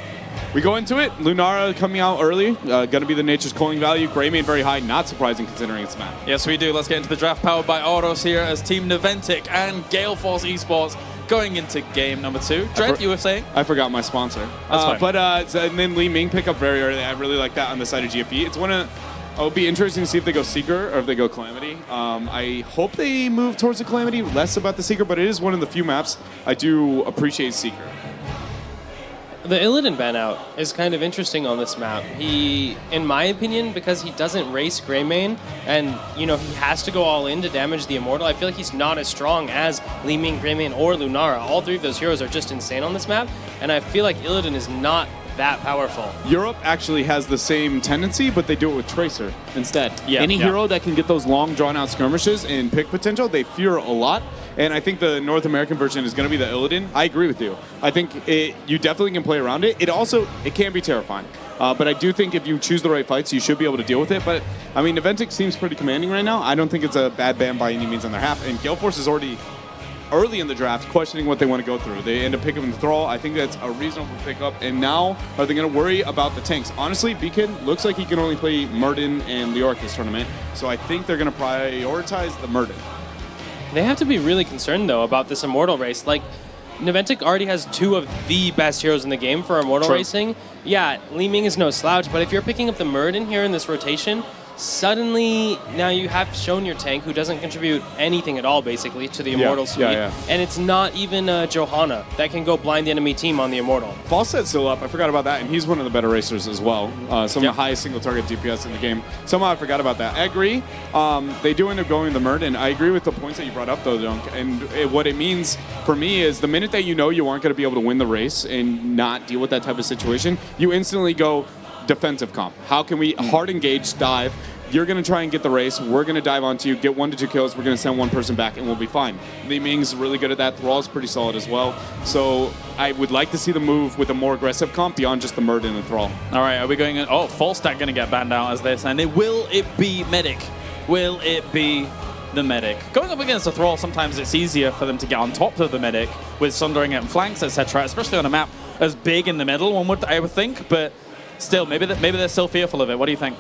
we go into it. Lunara coming out early, going to be the Nature's Calling value. Greymane very high, not surprising considering it's map. Yes, we do. Let's get into the draft powered by Autos here as Team Naventic and Gale Force Esports going into game number 2. Dread, you were saying? I forgot my sponsor. That's fine. But and then Li Ming pick up very early. I really like that on the side of GFE. It's one of... It'll be interesting to see if they go Seeker or if they go Calamity. I hope they move towards the Calamity, less about the Seeker, but it is one of the few maps I do appreciate Seeker. The Illidan ban out is kind of interesting on this map. He, in my opinion, because he doesn't race Greymane and, he has to go all in to damage the Immortal, I feel like he's not as strong as Li Ming, Greymane, or Lunara. All three of those heroes are just insane on this map, and I feel like Illidan is not that powerful. Europe actually has the same tendency, but they do it with Tracer instead. Any hero that can get those long, drawn-out skirmishes and pick potential, they fear a lot. And I think the North American version is going to be the Illidan. I agree with you. I think you definitely can play around it. It can be terrifying. But I do think if you choose the right fights, you should be able to deal with it. But, Naventic seems pretty commanding right now. I don't think it's a bad ban by any means on their half. And Gale Force is already early in the draft questioning what they want to go through. They end up picking the Thrall. I think that's a reasonable pickup. And now, are they going to worry about the tanks? Honestly, Beacon looks like he can only play Murden and Leoric this tournament. So I think they're going to prioritize the Murden. They have to be really concerned, though, about this Immortal race. Like, Naventic already has 2 of the best heroes in the game for Immortal racing. Yeah, Li Ming is no slouch, but if you're picking up the Murden here in this rotation, suddenly now you have shown your tank, who doesn't contribute anything at all, basically, to the Immortal suite. And it's not even Johanna that can go blind the enemy team on the Immortal. Falstead's still up. I forgot about that, and he's one of the better racers as well. Some of the highest single target DPS in the game. Somehow I forgot about that. I agree. They do end up going the Murd, and I agree with the points that you brought up, though, Dunk. And what it means for me is the minute that you know you aren't going to be able to win the race and not deal with that type of situation, you instantly go defensive comp. How can we hard engage, dive? You're going to try and get the race. We're going to dive onto you, get 1 to 2 kills. We're going to send one person back, and we'll be fine. Li Ming's really good at that. Thrall's pretty solid as well. So I would like to see the move with a more aggressive comp beyond just the Murd and the Thrall. All right, are we going in? Oh, Falstad going to get banned out as this. And will it be Medic? Will it be the Medic? Going up against a Thrall, sometimes it's easier for them to get on top of the Medic with sundering and flanks, etc., especially on a map as big in the middle, I would think. But still, maybe they're still fearful of it. What do you think?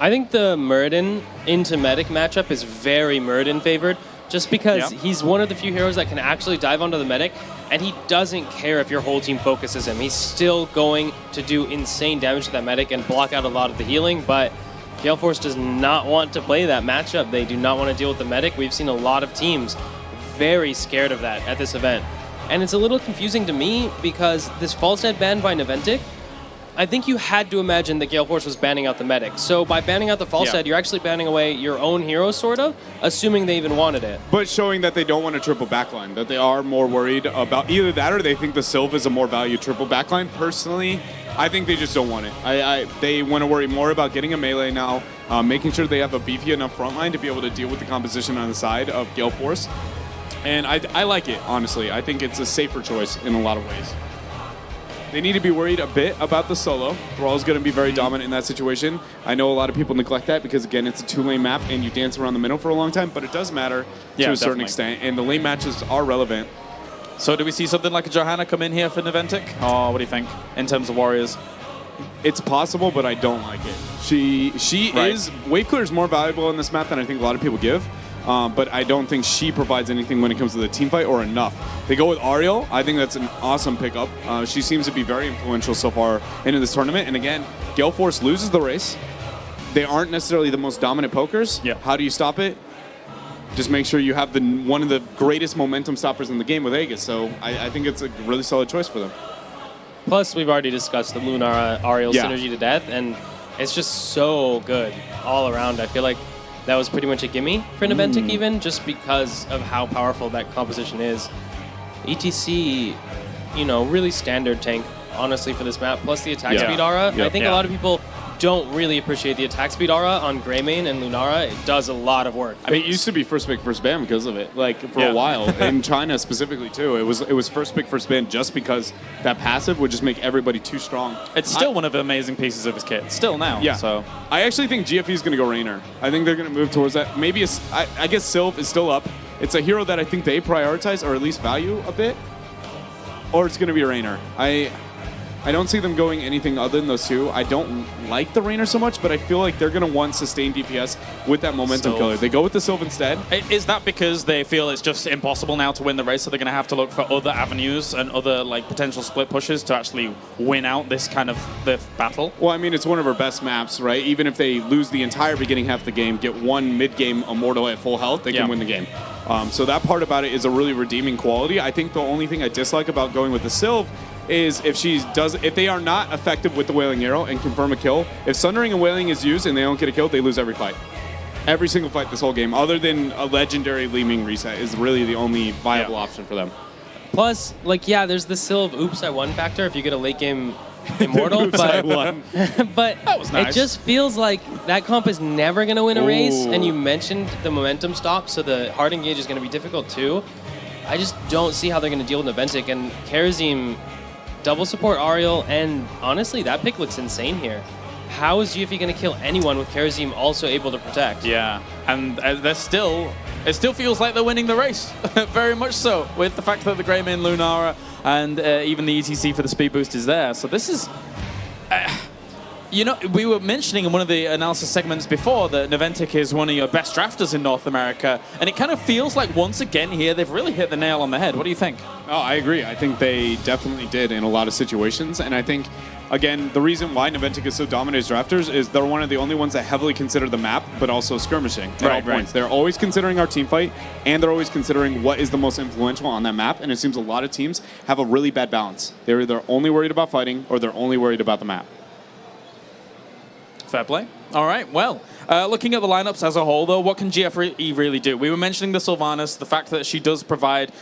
I think the Murden into Medic matchup is very Murden favored, just because he's one of the few heroes that can actually dive onto the Medic, and he doesn't care if your whole team focuses him. He's still going to do insane damage to that Medic and block out a lot of the healing, but Gale Force does not want to play that matchup. They do not want to deal with the Medic. We've seen a lot of teams very scared of that at this event. And it's a little confusing to me because this Falstead ban by Naventic, I think you had to imagine that Gale Force was banning out the Medic. So by banning out the Falstead, you're actually banning away your own hero, sort of, assuming they even wanted it. But showing that they don't want a triple backline, that they are more worried about either that or they think the Sylve is a more valued triple backline. Personally, I think they just don't want it. They want to worry more about getting a melee now, making sure they have a beefy enough front line to be able to deal with the composition on the side of Gale Force. And I like it, honestly. I think it's a safer choice in a lot of ways. They need to be worried a bit about the solo. Thrall's going to be very dominant in that situation. I know a lot of people neglect that because, again, it's a 2-lane map and you dance around the middle for a long time, but it does matter to a certain extent, and the lane matches are relevant. So do we see something like a Johanna come in here for Naventic? Oh, what do you think in terms of Warriors? It's possible, but I don't like it. She is... Wave clear is more valuable in this map than I think a lot of people give. But I don't think she provides anything when it comes to the team fight or enough. They go with Ariel. I think that's an awesome pickup. She seems to be very influential so far into this tournament. And again, Gale Force loses the race. They aren't necessarily the most dominant pokers. How do you stop it? Just make sure you have one of the greatest momentum stoppers in the game with Aegis. So I think it's a really solid choice for them. Plus, we've already discussed the Lunara Ariel synergy to death, and it's just so good all around. I feel like that was pretty much a gimme for Naventic even, just because of how powerful that composition is. ETC, really standard tank, honestly, for this map, plus the attack speed aura. I think a lot of people don't really appreciate the attack speed aura on Greymane and Lunara. It does a lot of work. I mean, it used to be first pick, first ban because of it, for a while. In China specifically, too. It was first pick, first ban just because that passive would just make everybody too strong. It's still one of the amazing pieces of his kit. Still now. Yeah. So I actually think GFE is going to go Raynor. I think they're going to move towards that. Maybe I guess Sylve is still up. It's a hero that I think they prioritize or at least value a bit. Or it's going to be Raynor. I don't see them going anything other than those two. I don't like the Raynor so much, but I feel like they're going to want sustained DPS with that momentum killer. They go with the Sylve instead. Is that because they feel it's just impossible now to win the race, so they're going to have to look for other avenues and other potential split pushes to actually win out this kind of the battle? Well, I mean, it's one of our best maps, right? Even if they lose the entire beginning half of the game, get one mid-game Immortal at full health, they can win the game. So that part about it is a really redeeming quality. I think the only thing I dislike about going with the Sylve is if they are not effective with the Wailing Arrow and confirm a kill, if Sundering and Wailing is used and they don't get a kill, they lose every fight. Every single fight this whole game, other than a legendary Li Ming reset, is really the only viable option for them. Plus, there's the Sylve oops, I won factor if you get a late game Immortal, Oops, I won. but that was nice. It just feels like that comp is never going to win a race, and you mentioned the momentum stop, so the hard engage is going to be difficult too. I just don't see how they're going to deal with Naventic, and Karazim double support Ariel, and honestly, that pick looks insane here. How is GFE going to kill anyone with Karazim also able to protect? Yeah, and it still feels like they're winning the race, very much so, with the fact that the Greymane, Lunara, and even the ETC for the speed boost is there. So this is... You know, we were mentioning in one of the analysis segments before that Naventic is one of your best drafters in North America, and it kind of feels like once again here they've really hit the nail on the head. What do you think? Oh, I agree. I think they definitely did in a lot of situations, and I think, again, the reason why Naventic is so dominant as drafters is they're one of the only ones that heavily consider the map, but also skirmishing at all points. They're always considering our team fight, and they're always considering what is the most influential on that map, and it seems a lot of teams have a really bad balance. They're either only worried about fighting, or they're only worried about the map. Fair play. All right, well, looking at the lineups as a whole, though, what can GFE really do? We were mentioning the Sylvanas, the fact that she does provide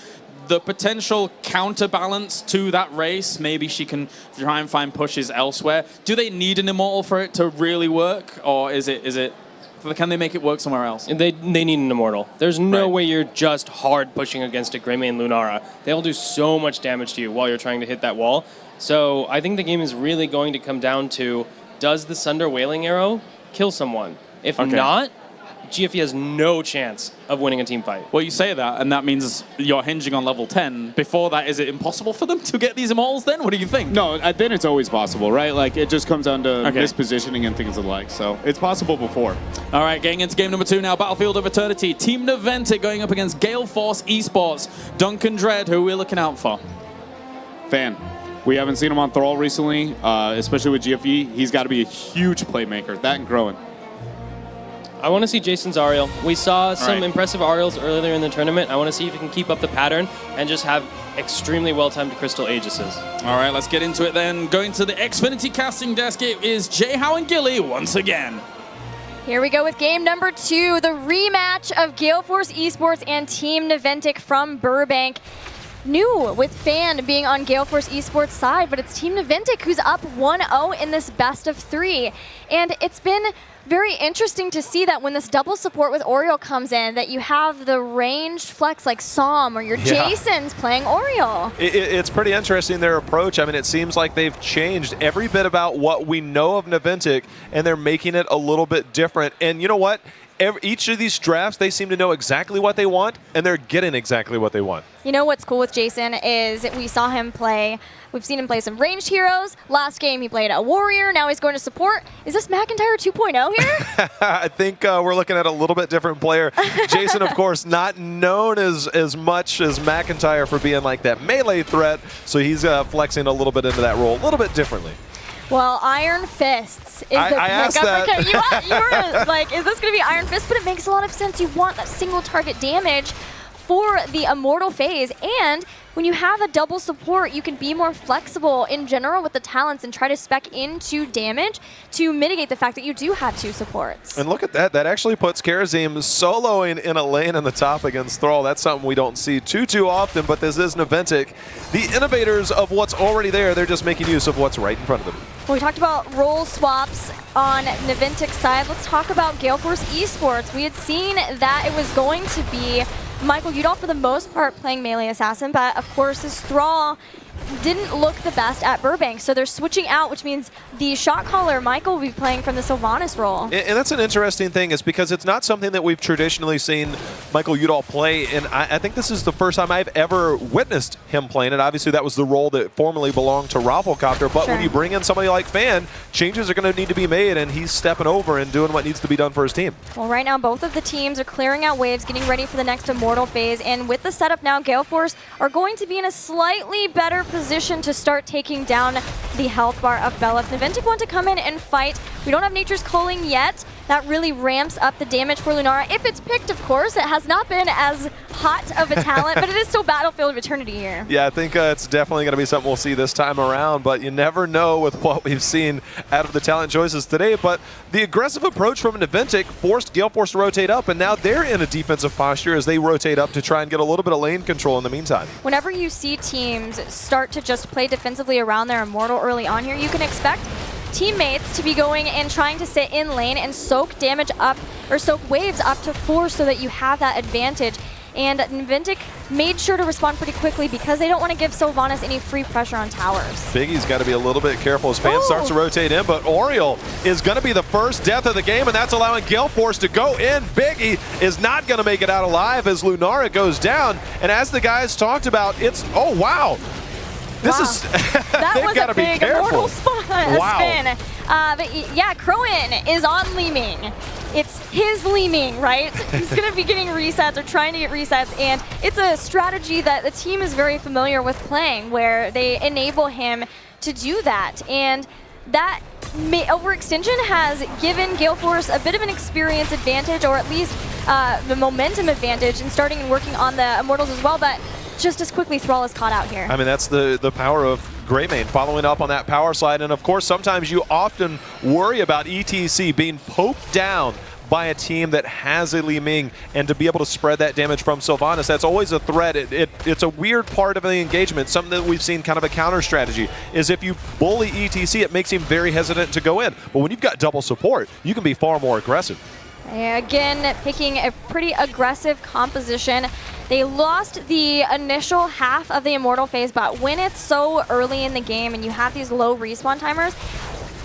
the potential counterbalance to that race. Maybe she can try and find pushes elsewhere. Do they need an Immortal for it to really work, or is it? Can they make it work somewhere else? They need an Immortal. There's no way you're just hard pushing against a Greymane Lunara. They'll do so much damage to you while you're trying to hit that wall. So I think the game is really going to come down to, does the Sunder Wailing Arrow kill someone? If not, GFE has no chance of winning a team fight. Well, you say that, and that means you're hinging on level 10. Before that, is it impossible for them to get these Immortals then? What do you think? No, then it's always possible, right? Like, it just comes down to mispositioning and things alike. So it's possible before. All right, getting into game number 2 now. Battlefield of Eternity. Team Naventic going up against Gale Force Esports. Duncan Dredd, who we're looking out for. Fan. We haven't seen him on Thrall recently, especially with GFE. He's got to be a huge playmaker. That and growing. I want to see Jason's Ariel. We saw some impressive Ariels earlier in the tournament. I want to see if he can keep up the pattern and just have extremely well-timed Crystal Aegises. All right, let's get into it then. Going to the Xfinity casting desk, it is Jayhow and Gilly once again. Here we go with game number 2, the rematch of Gale Force Esports and Team Naventic from Burbank. New with Fan being on Gale Force Esports side, but it's Team Naventic who's up 1-0 in this best of 3. And it's been very interesting to see that when this double support with Oriole comes in, that you have the ranged flex like Psalm or your Jason's playing Oriole. It's pretty interesting, their approach. I mean, it seems like they've changed every bit about what we know of Naventic, and they're making it a little bit different. And you know what? Each of these drafts, they seem to know exactly what they want, and they're getting exactly what they want. You know what's cool with Jason is we've seen him play some ranged heroes. Last game he played a warrior, now he's going to support. Is this McIntyre 2.0 here? I think we're looking at a little bit different player. Jason, of course, not known as much as McIntyre for being like that melee threat, so he's flexing a little bit into that role, a little bit differently. Well, Iron Fists is the I asked that. You were like, is this going to be Iron Fist? But it makes a lot of sense. You want that single target damage for the Immortal phase. And when you have a double support, you can be more flexible in general with the talents and try to spec into damage to mitigate the fact that you do have 2 supports. And look at that. That actually puts Karazim soloing in a lane in the top against Thrall. That's something we don't see too often, but this is Naventic. The innovators of what's already there, they're just making use of what's right in front of them. Well, we talked about role swaps on Naventic's side. Let's talk about Gale Force Esports. We had seen that it was going to be Michael Udall for the most part playing melee assassin, but of course his Thrall didn't look the best at Burbank, so they're switching out, which means the shot caller Michael will be playing from the Sylvanas role. And that's an interesting thing, is because it's not something that we've traditionally seen Michael Udall play, and I think this is the first time I've ever witnessed him playing it. Obviously, that was the role that formerly belonged to Rafflecopter, but when you bring in somebody like Fan, changes are going to need to be made, and he's stepping over and doing what needs to be done for his team. Well, right now, both of the teams are clearing out waves, getting ready for the next Immortal phase, and with the setup now, Gale Force are going to be in a slightly better position to start taking down the health bar of Bella. If Naventic want to come in and fight, we don't have Nature's Culling yet. That really ramps up the damage for Lunara. If it's picked, of course. It has not been as hot of a talent, but it is still Battlefield of Eternity here. Yeah, I think it's definitely going to be something we'll see this time around, but you never know with what we've seen out of the talent choices today. But the aggressive approach from Naventic forced Gale Force to rotate up, and now they're in a defensive posture as they rotate up to try and get a little bit of lane control in the meantime. Whenever you see teams start to just play defensively around their Immortal early on here, you can expect teammates to be going and trying to sit in lane and soak damage up, or soak waves up to 4 so that you have that advantage. And Naventic made sure to respond pretty quickly because they don't want to give Sylvanas any free pressure on towers. Biggie's got to be a little bit careful as Fan starts to rotate in, but Oriole is going to be the first death of the game, and that's allowing Gale Force to go in. Biggie is not going to make it out alive as Lunara goes down, and as the guys talked about, it's, oh wow. This is, that was a big Immortal spin. But yeah, Crowan is on Leeming. It's his Leeming, right? He's going to be getting resets or trying to get resets, and it's a strategy that the team is very familiar with playing, where they enable him to do that. And that overextension has given Gale Force a bit of an experience advantage, or at least the momentum advantage in starting and working on the Immortals as well, but just as quickly Thrall is caught out here. I mean, that's the power of Greymane, following up on that power slide. And of course, sometimes you often worry about ETC being poked down by a team that has a Li Ming, and to be able to spread that damage from Sylvanas, that's always a threat. It's a weird part of the engagement, something that we've seen kind of a counter strategy, is if you bully ETC, it makes him very hesitant to go in. But when you've got double support, you can be far more aggressive. Again, picking a pretty aggressive composition. They lost the initial half of the Immortal phase, but when it's so early in the game and you have these low respawn timers,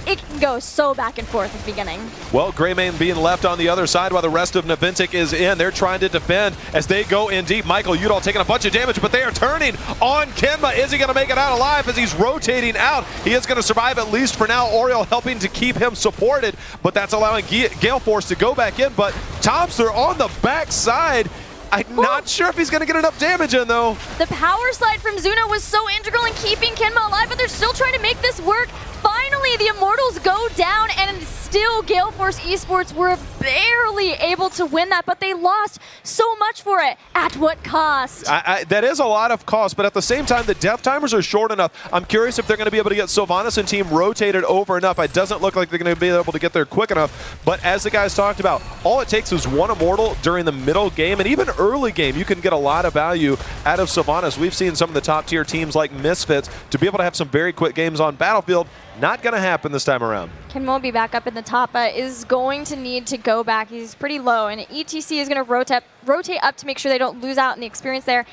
it can go so back and forth at the beginning. Well, Greymane being left on the other side while the rest of Naventic is in. They're trying to defend as they go in deep. Michael Udall taking a bunch of damage, but they are turning on Kenma. Is he going to make it out alive as he's rotating out? He is going to survive, at least for now. Oriole helping to keep him supported, but that's allowing Gale Force to go back in. But Thompson on the backside. I'm not sure if he's going to get enough damage in, though. The power slide from Zuna was so integral in keeping Kenma alive, but they're still trying to make this work. Finally, the Immortals go down, and still Gale Force Esports were barely able to win that, but they lost so much for it. At what cost? That is a lot of cost, but at the same time, the death timers are short enough. I'm curious if they're going to be able to get Sylvanas and team rotated over enough. It doesn't look like they're going to be able to get there quick enough, but as the guys talked about, all it takes is one Immortal during the middle game, and even early game, you can get a lot of value out of Sylvanas. We've seen some of the top tier teams like Misfits to be able to have some very quick games on Battlefield. Not going to happen this time around. Kenma will be back up in the top, but is going to need to go back. He's pretty low, and ETC is going to rotate up to make sure they don't lose out in the experience there.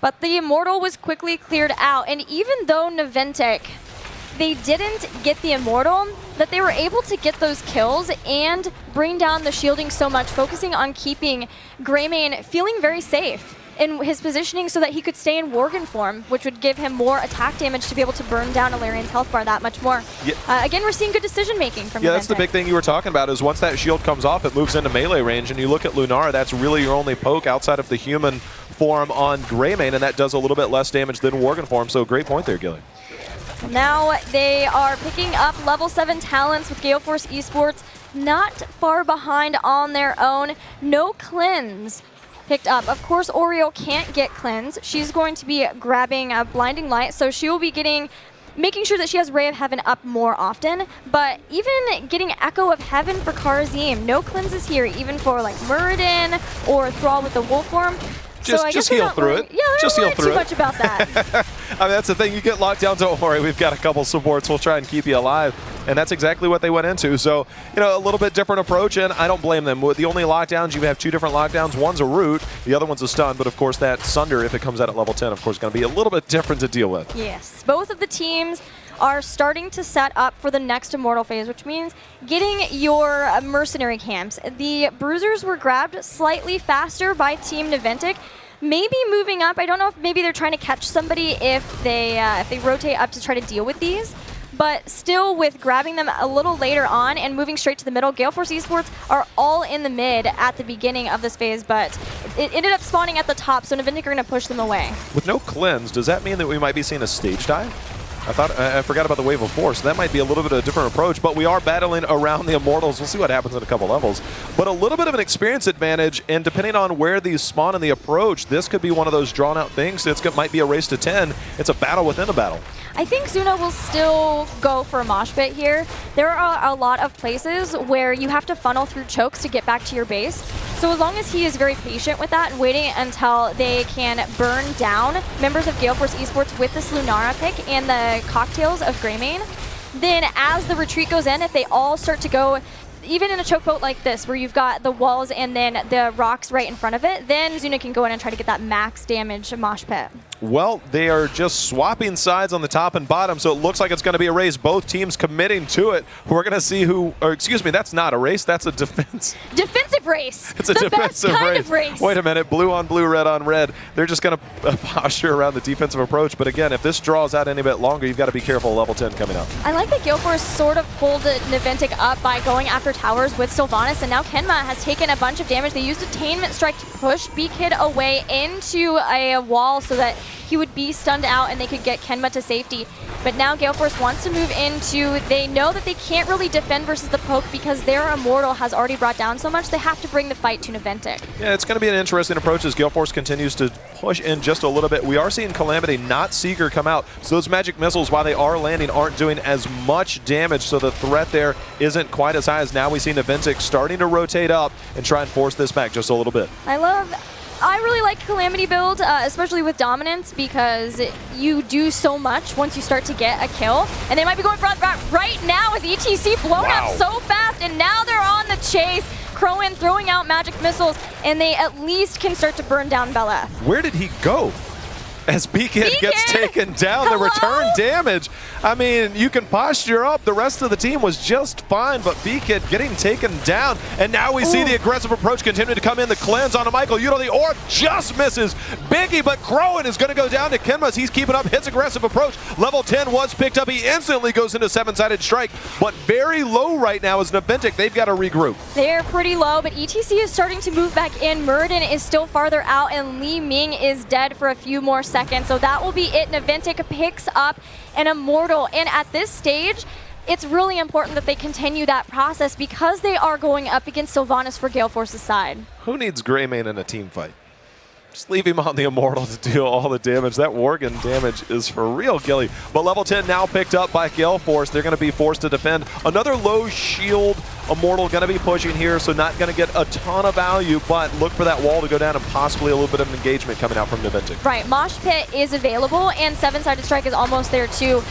But the Immortal was quickly cleared out, and even though Naventic, they didn't get the Immortal, that they were able to get those kills and bring down the shielding so much, focusing on keeping Greymane feeling very safe in his positioning so that he could stay in Worgen form, which would give him more attack damage to be able to burn down Ilarian's health bar that much more. Yeah. Again, we're seeing good decision making from that's the big thing you were talking about, is once that shield comes off, it moves into melee range, and you look at Lunara, that's really your only poke outside of the human form on Greymane, and that does a little bit less damage than Worgen form, so great point there, Gilly. Now they are picking up level 7 talents with Gale Force Esports, not far behind on their own. No cleanse picked up. Of course, Oriole can't get cleanse. She's going to be grabbing a blinding light, so she will be making sure that she has Ray of Heaven up more often. But even getting Echo of Heaven for Karazim, no cleanses here, even for like Muradin or Thrall with the wolf form. Just heal through it. Yeah, just heal through too much about that. I mean, that's the thing. You get locked down, don't worry. We've got a couple supports. We'll try and keep you alive. And that's exactly what they went into. So, a little bit different approach, and I don't blame them. With the only lockdowns, you have two different lockdowns. One's a root, the other one's a stun. But, of course, that Sunder, if it comes out at level 10, of course, is going to be a little bit different to deal with. Yes. Both of the teams are starting to set up for the next Immortal phase, which means getting your mercenary camps. The Bruisers were grabbed slightly faster by Team Naventic. Maybe moving up. I don't know if maybe they're trying to catch somebody if they rotate up to try to deal with these. But still, with grabbing them a little later on and moving straight to the middle, Gale Force Esports are all in the mid at the beginning of this phase, but it ended up spawning at the top, so Naventic are going to push them away. With no cleanse, does that mean that we might be seeing a stage dive? I forgot about the Wave of 4, so that might be a little bit of a different approach, but we are battling around the Immortals. We'll see what happens in a couple levels. But a little bit of an experience advantage, and depending on where these spawn in the approach, this could be one of those drawn-out things. It might be a race to 10. It's a battle within a battle. I think Zuna will still go for a mosh pit here. There are a lot of places where you have to funnel through chokes to get back to your base. So as long as he is very patient with that and waiting until they can burn down members of Gale Force Esports with this Lunara pick and the cocktails of Greymane, then as the retreat goes in, if they all start to go even in a choke boat like this, where you've got the walls and then the rocks right in front of it, then Zuna can go in and try to get that max damage mosh pit. Well, they are just swapping sides on the top and bottom, so it looks like it's going to be a race. Both teams committing to it. We're going to see who, or excuse me, that's not a race. That's a defense. Defensive race. It's a the defensive best kind of race. Wait a minute. Blue on blue, red on red. They're just going to posture around the defensive approach. But again, if this draws out any bit longer, you've got to be careful. Level 10 coming up. I like that Gale Force sort of pulled Naventic up by going after towers with Sylvanas, and now Kenma has taken a bunch of damage. They used Attainment Strike to push B-Kid away into a wall so that he would be stunned out and they could get Kenma to safety. But now Gale Force wants to move into, they know that they can't really defend versus the poke because their Immortal has already brought down so much, they have to bring the fight to Naventic. Yeah, it's going to be an interesting approach as Gale Force continues to push in just a little bit. We are seeing Calamity, not Seeker, come out. So those magic missiles, while they are landing, aren't doing as much damage. So the threat there isn't quite as high as now we see Naventic starting to rotate up and try and force this back just a little bit. I really like Calamity build, especially with Dominance, because you do so much once you start to get a kill. And they might be going for that right now with ETC blown up so fast, and now they're on the chase. Crowin throwing out magic missiles, and they at least can start to burn down Beleth. Where did he go? As B-Kid gets taken down, the return damage. I mean, you can posture up. The rest of the team was just fine, but B-Kid getting taken down. And now we see the aggressive approach continue to come in. The cleanse on a Michael Yudo. The orb just misses Biggie, but Crowin is going to go down to Kenma as he's keeping up his aggressive approach. Level 10 was picked up. He instantly goes into 7-sided strike, but very low right now is Naventic. They've got to regroup. They're pretty low, but ETC is starting to move back in. Murden is still farther out, and Li Ming is dead for a few more seconds. So that will be it. Naventic picks up an Immortal. And at this stage, it's really important that they continue that process because they are going up against Sylvanas for Gale Force's side. Who needs Greymane in a team fight? Just leave him on the Immortal to deal all the damage. That Worgen damage is for real, Gilly. But level 10 now picked up by Gale Force. They're going to be forced to defend. Another low shield Immortal going to be pushing here, so not going to get a ton of value, but look for that wall to go down and possibly a little bit of an engagement coming out from Naventic. Right, Mosh Pit is available, and 7-sided strike is almost there too.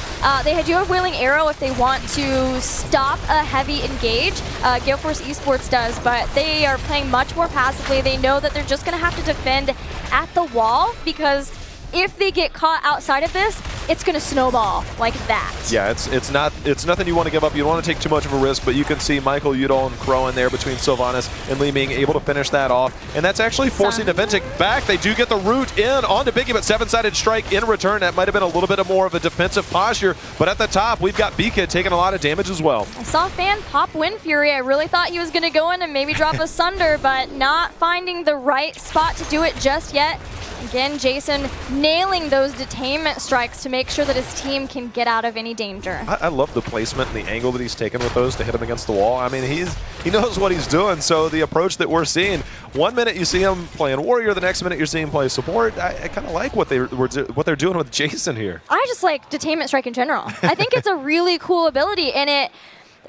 They do have Wailing Arrow if they want to stop a heavy engage. Gale Force Esports does, but they are playing much more passively. They know that they're just going to have to defend at the wall, because if they get caught outside of this, it's going to snowball like that. Yeah, it's nothing you want to give up. You don't want to take too much of a risk, but you can see Michael Yudo and Crow in there between Sylvanas and Li Ming able to finish that off. And that's actually forcing Naventic back. They do get the root in onto Biggie, but 7-sided strike in return. That might have been a little bit more of a defensive posture, but at the top, we've got B-Kid taking a lot of damage as well. I saw Fan pop Wind Fury. I really thought he was going to go in and maybe drop a Sunder, but not finding the right spot to do it just yet. Again, Jason nailing those detainment strikes to make sure that his team can get out of any danger. I love the placement and the angle that he's taken with those to hit him against the wall. I mean, he knows what he's doing, so the approach that we're seeing, one minute you see him playing Warrior, the next minute you're seeing him play support. I kind of like what they're doing with Jason here. I just like detainment strike in general. I think it's a really cool ability, and it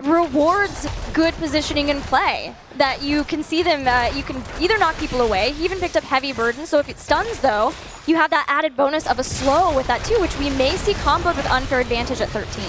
rewards good positioning and play. That you can see them, you can either knock people away. He even picked up Heavy Burden, so if it stuns though, you have that added bonus of a slow with that too, which we may see comboed with Unfair Advantage at 13.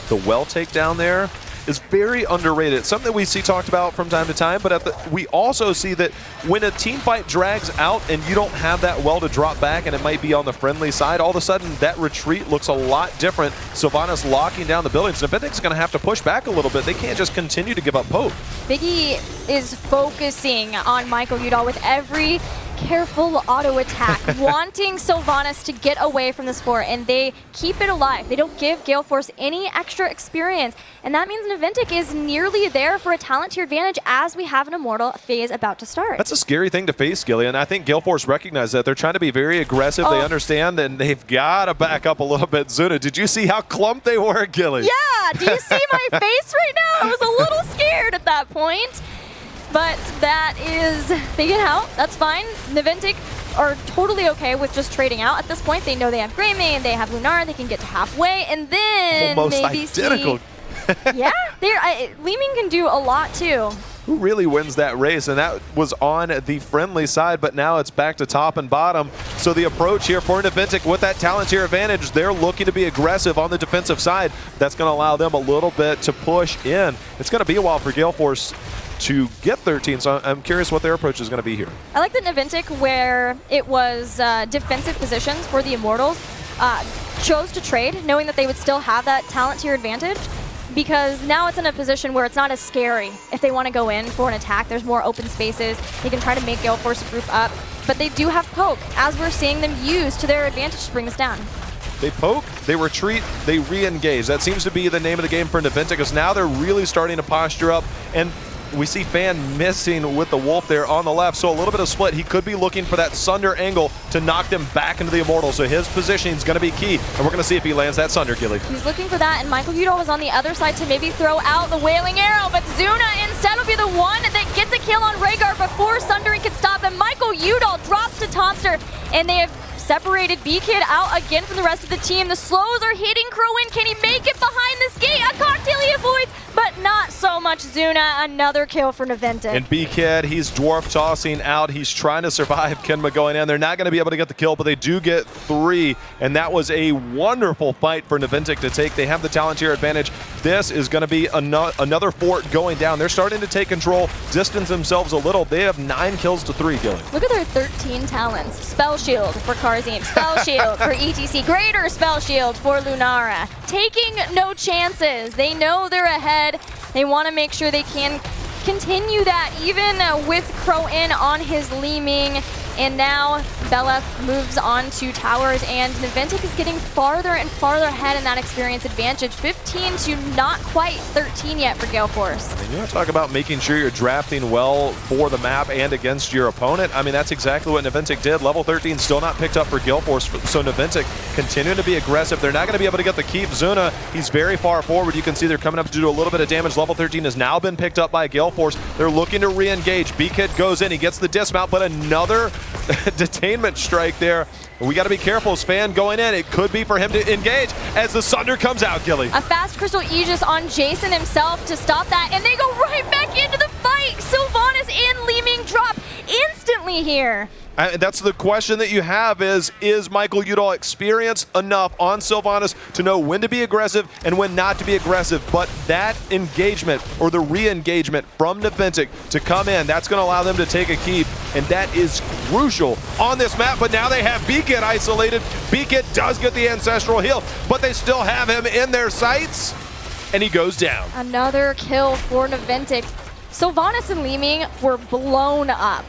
The well takedown there is very underrated. It's something that we see talked about from time to time, but we also see that when a team fight drags out and you don't have that well to drop back and it might be on the friendly side, all of a sudden that retreat looks a lot different. Sylvanas locking down the buildings. Naventic's going to have to push back a little bit. They can't just continue to give up poke. Biggie is focusing on Michael Yudo with every careful auto attack, wanting Sylvanas to get away from this fort, and they keep it alive. They don't give Gale Force any extra experience, and that means Naventic is nearly there for a talent tier advantage as we have an Immortal phase about to start. That's a scary thing to face, Gilly, and I think Gale Force recognized that. They're trying to be very aggressive. They understand, and they've got to back up a little bit. Zuna, did you see how clumped they were, Gilly? Yeah, do you see my face right now? I was a little scared at that point. But that is, they get out, that's fine. Naventic are totally okay with just trading out at this point. They know they have Greymane, they have Lunar, they can get to halfway, and then almost maybe identical. Yeah, Li Ming can do a lot too. who really wins that race, and that was on the friendly side, but now it's back to top and bottom. So the approach here for Naventic with that talent tier advantage, they're looking to be aggressive on the defensive side. That's going to allow them a little bit to push in. It's going to be a while for Gale Force to get 13, so I'm curious what their approach is going to be here. I like that Naventic, where it was defensive positions for the Immortals, chose to trade, knowing that they would still have that talent tier advantage, because now it's in a position where it's not as scary. If they want to go in for an attack, there's more open spaces. They can try to make Gale Force group up, but they do have poke, as we're seeing them use to their advantage to bring this down. They poke, they retreat, they re-engage. That seems to be the name of the game for Naventic, because now they're really starting to posture up, and we see Fan missing with the Wolf there on the left, so a little bit of split. He could be looking for that Sunder angle to knock them back into the Immortal, so his positioning is going to be key, and we're going to see if he lands that Sunder, Gilly. He's looking for that, and Michael Udall was on the other side to maybe throw out the Wailing Arrow, but Zuna instead will be the one that gets a kill on Rhaegar before Sundering can stop him. Michael Udall drops to Tomster, and they have separated B-Kid out again from the rest of the team. The slows are hitting Crowin. Can he make it behind this gate? A cocktail he avoids, but not so much Zuna. Another kill for Naventic. And B-Kid, he's dwarf tossing out. He's trying to survive Kenma going in. They're not going to be able to get the kill, but they do get 3, and that was a wonderful fight for Naventic to take. They have the talent tier advantage. This is going to be another fort going down. They're starting to take control, distance themselves a little. They have 9 kills to 3, Gilly. Look at their 13 talents. Spell Shield for Karzim, Spell Shield for ETC, Greater Spell Shield for Lunara. Taking no chances. They know they're ahead. They want to make sure they can continue that, even with Crowin on his Leeming. And now Beleth moves on to towers, and Naventic is getting farther and farther ahead in that experience advantage. 15 to not quite 13 yet for Gale Force. And you want to talk about making sure you're drafting well for the map and against your opponent. I mean, that's exactly what Naventic did. Level 13 still not picked up for Gale Force, so Naventic continuing to be aggressive. They're not going to be able to get the keep. Zuna, he's very far forward. You can see they're coming up to do a little bit of damage. Level 13 has now been picked up by Gale Force. They're looking to re-engage. B-Kid goes in, he gets the dismount, but another detainment strike there. We got to be careful. Span going in. It could be for him to engage as the Sunder comes out, Gilly. A fast Crystal Aegis on Jason himself to stop that, and they go right back into the fight. Sylvanas and Leeming drop instantly here. That's the question that you have is Michael Udall experienced enough on Sylvanas to know when to be aggressive and when not to be aggressive? But that engagement, or the re-engagement from Naventic to come in, that's going to allow them to take a keep, and that is crucial on this map. But now they have B-Kid isolated. B-Kid does get the Ancestral Heal, but they still have him in their sights, and he goes down. Another kill for Naventic. Sylvanas and Leeming were blown up.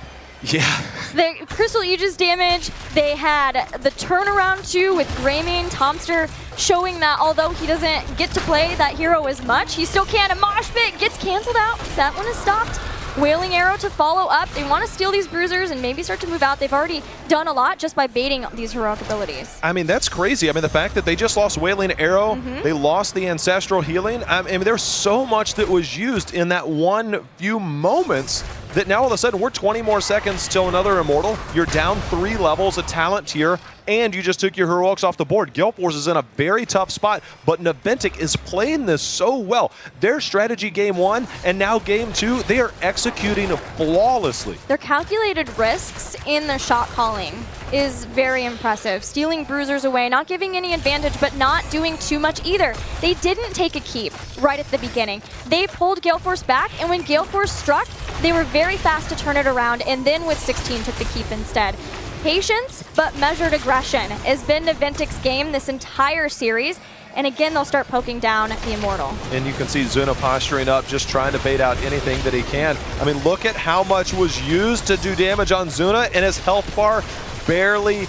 Yeah. The Crystal Aegis damage, they had the turnaround too with Greymane. Tomster showing that although he doesn't get to play that hero as much, he still can. A mosh pit gets canceled out. That one is stopped. Wailing Arrow to follow up. They want to steal these bruisers and maybe start to move out. They've already done a lot just by baiting these heroic abilities. I mean, that's crazy. I mean, the fact that they just lost Wailing Arrow, they lost the Ancestral Healing. I mean, there's so much that was used in that one few moments that now all of a sudden we're 20 more seconds till another Immortal. You're down 3 levels, a talent tier, and you just took your heroics off the board. Gale Force is in a very tough spot, but Naventic is playing this so well. Their strategy game 1 and now game 2, they are executing flawlessly. Their calculated risks in their shot calling is very impressive. Stealing bruisers away, not giving any advantage, but not doing too much either. They didn't take a keep right at the beginning. They pulled Gale Force back, and when Gale Force struck, they were very fast to turn it around, and then with 16 took the keep instead. Patience, but measured aggression has been Naventic's game this entire series, and again, they'll start poking down the Immortal. And you can see Zuna posturing up, just trying to bait out anything that he can. I mean, look at how much was used to do damage on Zuna, and his health bar barely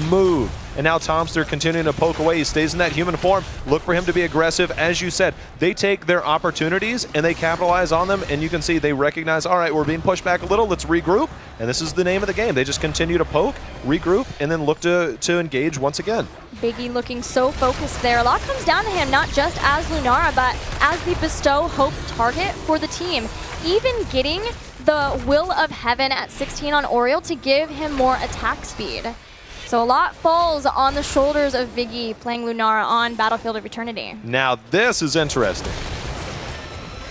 moved. And now Tomster continuing to poke away. He stays in that human form. Look for him to be aggressive. As you said, they take their opportunities and they capitalize on them. And you can see they recognize, all right, we're being pushed back a little. Let's regroup. And this is the name of the game. They just continue to poke, regroup, and then look to engage once again. Biggie looking so focused there. A lot comes down to him, not just as Lunara, but as the bestow hope target for the team. Even getting the Will of Heaven at 16 on Oriel to give him more attack speed. So a lot falls on the shoulders of Viggy playing Lunara on Battlefield of Eternity. Now this is interesting.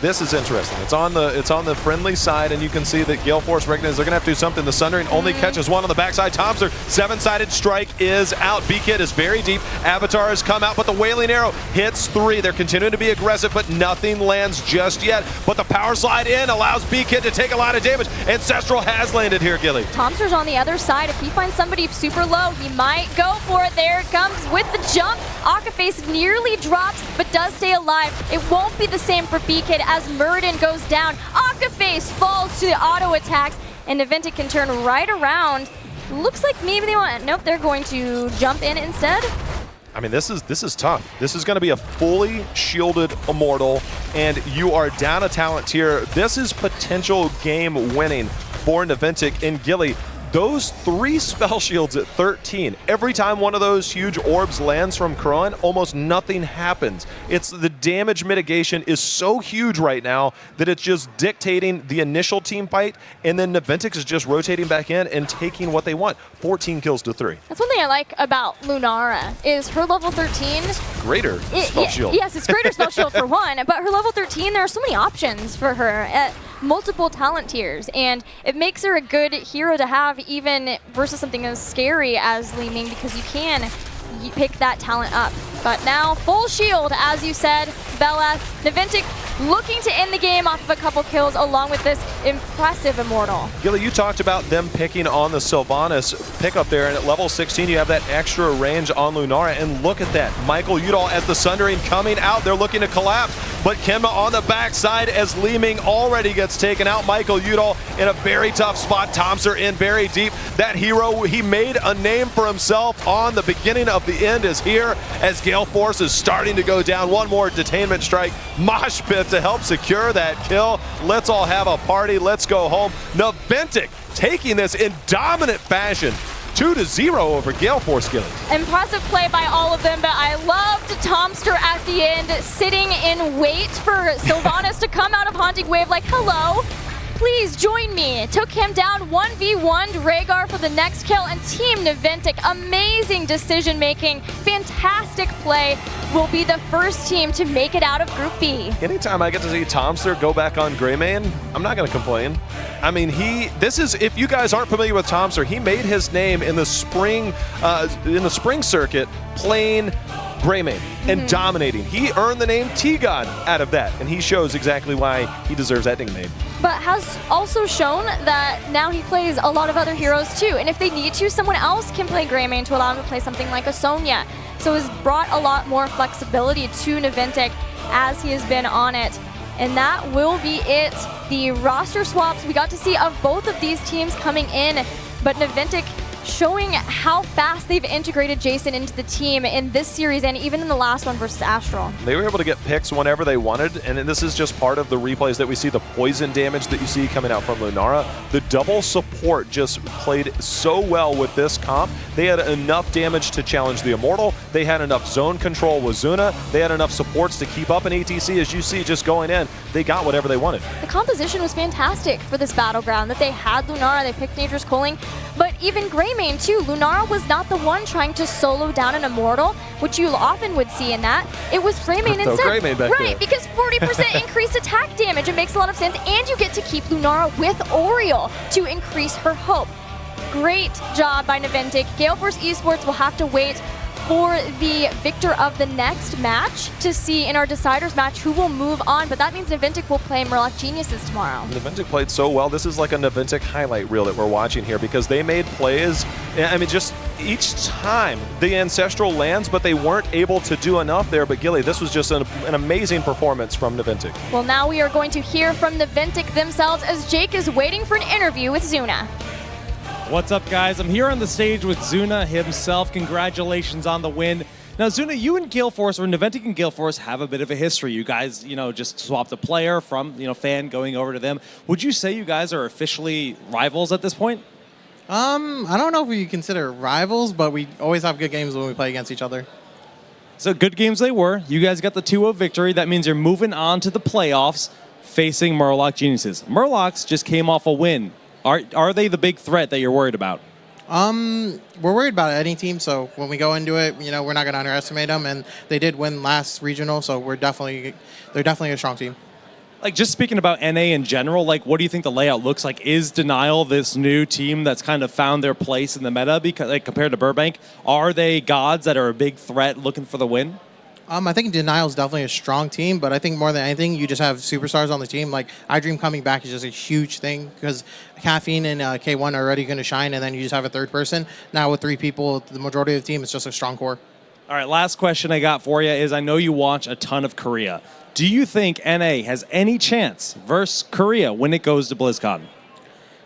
this is interesting. It's on the friendly side, and you can see that Gale Force recognizes they're going to have to do something. The Sundering only catches one on the backside. Tomster, 7-sided strike is out. B-Kid is very deep. Avatar has come out, but the Wailing Arrow hits 3. They're continuing to be aggressive, but nothing lands just yet. But the power slide in allows B-Kid to take a lot of damage. Ancestral has landed here, Gilly. Tomster's on the other side. If he finds somebody super low, he might go for it. There it comes with the jump. Akaface nearly drops, but does stay alive. It won't be the same for B-Kid as Murden goes down. Akaface falls to the auto attacks, and Naventic can turn right around. Looks like maybe they want, nope, they're going to jump in instead. I mean, this is tough. This is going to be a fully shielded Immortal, and you are down a talent tier. This is potential game winning for Naventic and Gilly. Those 3 spell shields at 13, every time one of those huge orbs lands from Kron, almost nothing happens. It's the damage mitigation is so huge right now that it's just dictating the initial team fight, and then Naventic is just rotating back in and taking what they want. 14 kills to 3. That's one thing I like about Lunara, is her level 13. Greater spell shield. Yes, it's greater spell shield for one, but her level 13, there are so many options for her at multiple talent tiers, and it makes her a good hero to have even versus something as scary as Li Ming, because you can pick that talent up. But now, full shield, as you said, Bella. Naventic looking to end the game off of a couple kills along with this impressive Immortal. Gilly, you talked about them picking on the Sylvanas pickup there, and at level 16 you have that extra range on Lunara, and look at that. Michael Udall as the Sundering coming out. They're looking to collapse, but Kenma on the backside as Li Ming already gets taken out. Michael Udall in a very tough spot. Tomster in very deep. That hero, he made a name for himself on the beginning of the end is here as Gale Force is starting to go down. One more detainment strike. Mosh pit to help secure that kill. Let's all have a party. Let's go home. Naventic taking this in dominant fashion. 2-0 over Gale Force, Gilly. Impressive play by all of them, but I loved Tomster at the end, sitting in wait for Sylvanas to come out of Haunting Wave like, hello, please join me. Took him down 1v1'd Rhaegar for the next kill, and Team Naventic, amazing decision making, fantastic play, will be the first team to make it out of Group B. Anytime I get to see Tomster go back on Greymane, I'm not going to complain. I mean, if you guys aren't familiar with Tomster, he made his name in the spring circuit playing Greymane and dominating. He earned the name T-God out of that, and he shows exactly why he deserves that nickname. But has also shown that now he plays a lot of other heroes too, and if they need to, someone else can play Greymane to allow him to play something like a Sonya. So has brought a lot more flexibility to Naventic as he has been on it. And that will be it. The roster swaps we got to see of both of these teams coming in, but Naventic showing how fast they've integrated Jason into the team in this series and even in the last one versus Astral. They were able to get picks whenever they wanted, and this is just part of the replays that we see, the poison damage that you see coming out from Lunara. The double support just played so well with this comp. They had enough damage to challenge the Immortal. They had enough zone control with Zuna. They had enough supports to keep up an ATC. As you see, just going in, they got whatever they wanted. The composition was fantastic for this battleground, that they had Lunara, they picked Nature's Calling, but even Greymane too. Lunara was not the one trying to solo down an Immortal, which you often would see in that. It was Greymane instead. Greymane back right, there. Because 40% increased attack damage. It makes a lot of sense, and you get to keep Lunara with Oriole to increase her hope. Great job by Naventic. Gale Force Esports will have to wait for the victor of the next match to see in our Deciders match who will move on, but that means Naventic will play Murloc Geniuses tomorrow. Naventic played so well. This is like a Naventic highlight reel that we're watching here because they made plays, I mean, just each time the Ancestral lands, but they weren't able to do enough there. But Gilly, this was just an amazing performance from Naventic. Well, now we are going to hear from Naventic themselves as Jake is waiting for an interview with Zuna. What's up, guys? I'm here on the stage with Zuna himself. Congratulations on the win. Now, Zuna, you and Gale Force, or Naventic and Gale Force, have a bit of a history. You guys, just swapped a player from, Fan going over to them. Would you say you guys are officially rivals at this point? I don't know if we consider rivals, but we always have good games when we play against each other. So good games they were. You guys got the 2-0 victory. That means you're moving on to the playoffs facing Murloc Geniuses. Murlocs just came off a win. Are they the big threat that you're worried about? We're worried about any team, so when we go into it, we're not going to underestimate them, and they did win last regional, so they're definitely a strong team. Like, just speaking about NA in general, like, what do you think the layout looks like? Is Denial this new team that's kind of found their place in the meta because, like, compared to Burbank? Are they gods that are a big threat looking for the win? I think Denial is definitely a strong team, but I think more than anything, you just have superstars on the team. Like, iDream coming back is just a huge thing because Caffeine and K1 are already going to shine, and then you just have a third person. Now with 3 people, the majority of the team is just a strong core. All right, last question I got for you is I know you watch a ton of Korea. Do you think NA has any chance versus Korea when it goes to BlizzCon?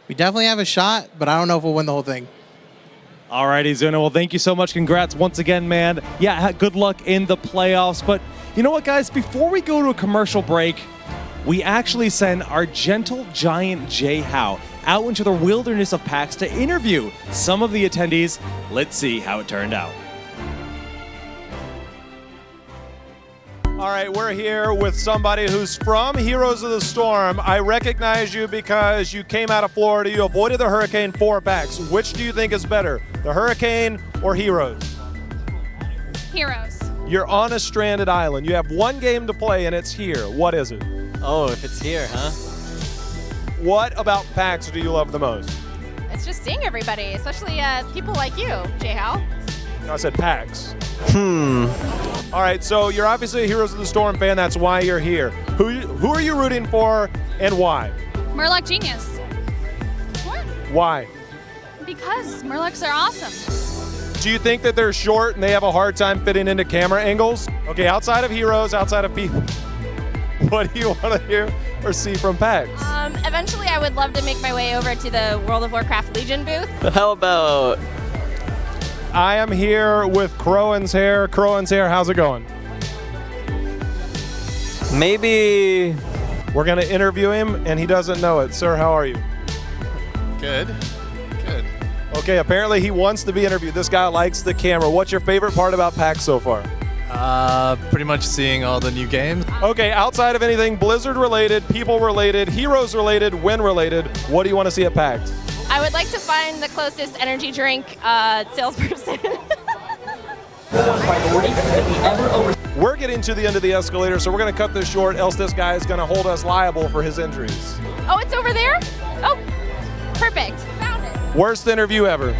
We definitely have a shot, but I don't know if we'll win the whole thing. All righty, Zuna. Well, thank you so much. Congrats once again, man. Yeah, good luck in the playoffs. But you know what, guys? Before we go to a commercial break, we actually send our gentle giant Jay Howe out into the wilderness of PAX to interview some of the attendees. Let's see how it turned out. All right, we're here with somebody who's from Heroes of the Storm. I recognize you because you came out of Florida. You avoided the hurricane 4 packs. Which do you think is better, the hurricane or Heroes? Heroes. You're on a stranded island. You have 1 game to play, and it's here. What is it? Oh, if it's here, huh? What about packs do you love the most? It's just seeing everybody, especially people like you, Jay Hal. I said packs. All right, so you're obviously a Heroes of the Storm fan. That's why you're here. Who are you rooting for and why? Murloc Genius. What? Why? Because Murlocs are awesome. Do you think that they're short and they have a hard time fitting into camera angles? Okay, outside of Heroes, outside of people, what do you want to hear or see from PAX? Eventually, I would love to make my way over to the World of Warcraft Legion booth. How about... I am here with Crowan's Hair. Crowan's Hair, how's it going? maybe... We're going to interview him, and he doesn't know it. Sir, how are you? Good. Good. Okay, apparently he wants to be interviewed. This guy likes the camera. What's your favorite part about PAX so far? Pretty much seeing all the new games. Okay, outside of anything Blizzard related, people related, Heroes related, win related, what do you want to see at PAX? I would like to find the closest energy drink salesperson. We're getting to the end of the escalator, so we're going to cut this short, else this guy is going to hold us liable for his injuries. Oh, it's over there? Oh, perfect. Found it. Worst interview ever.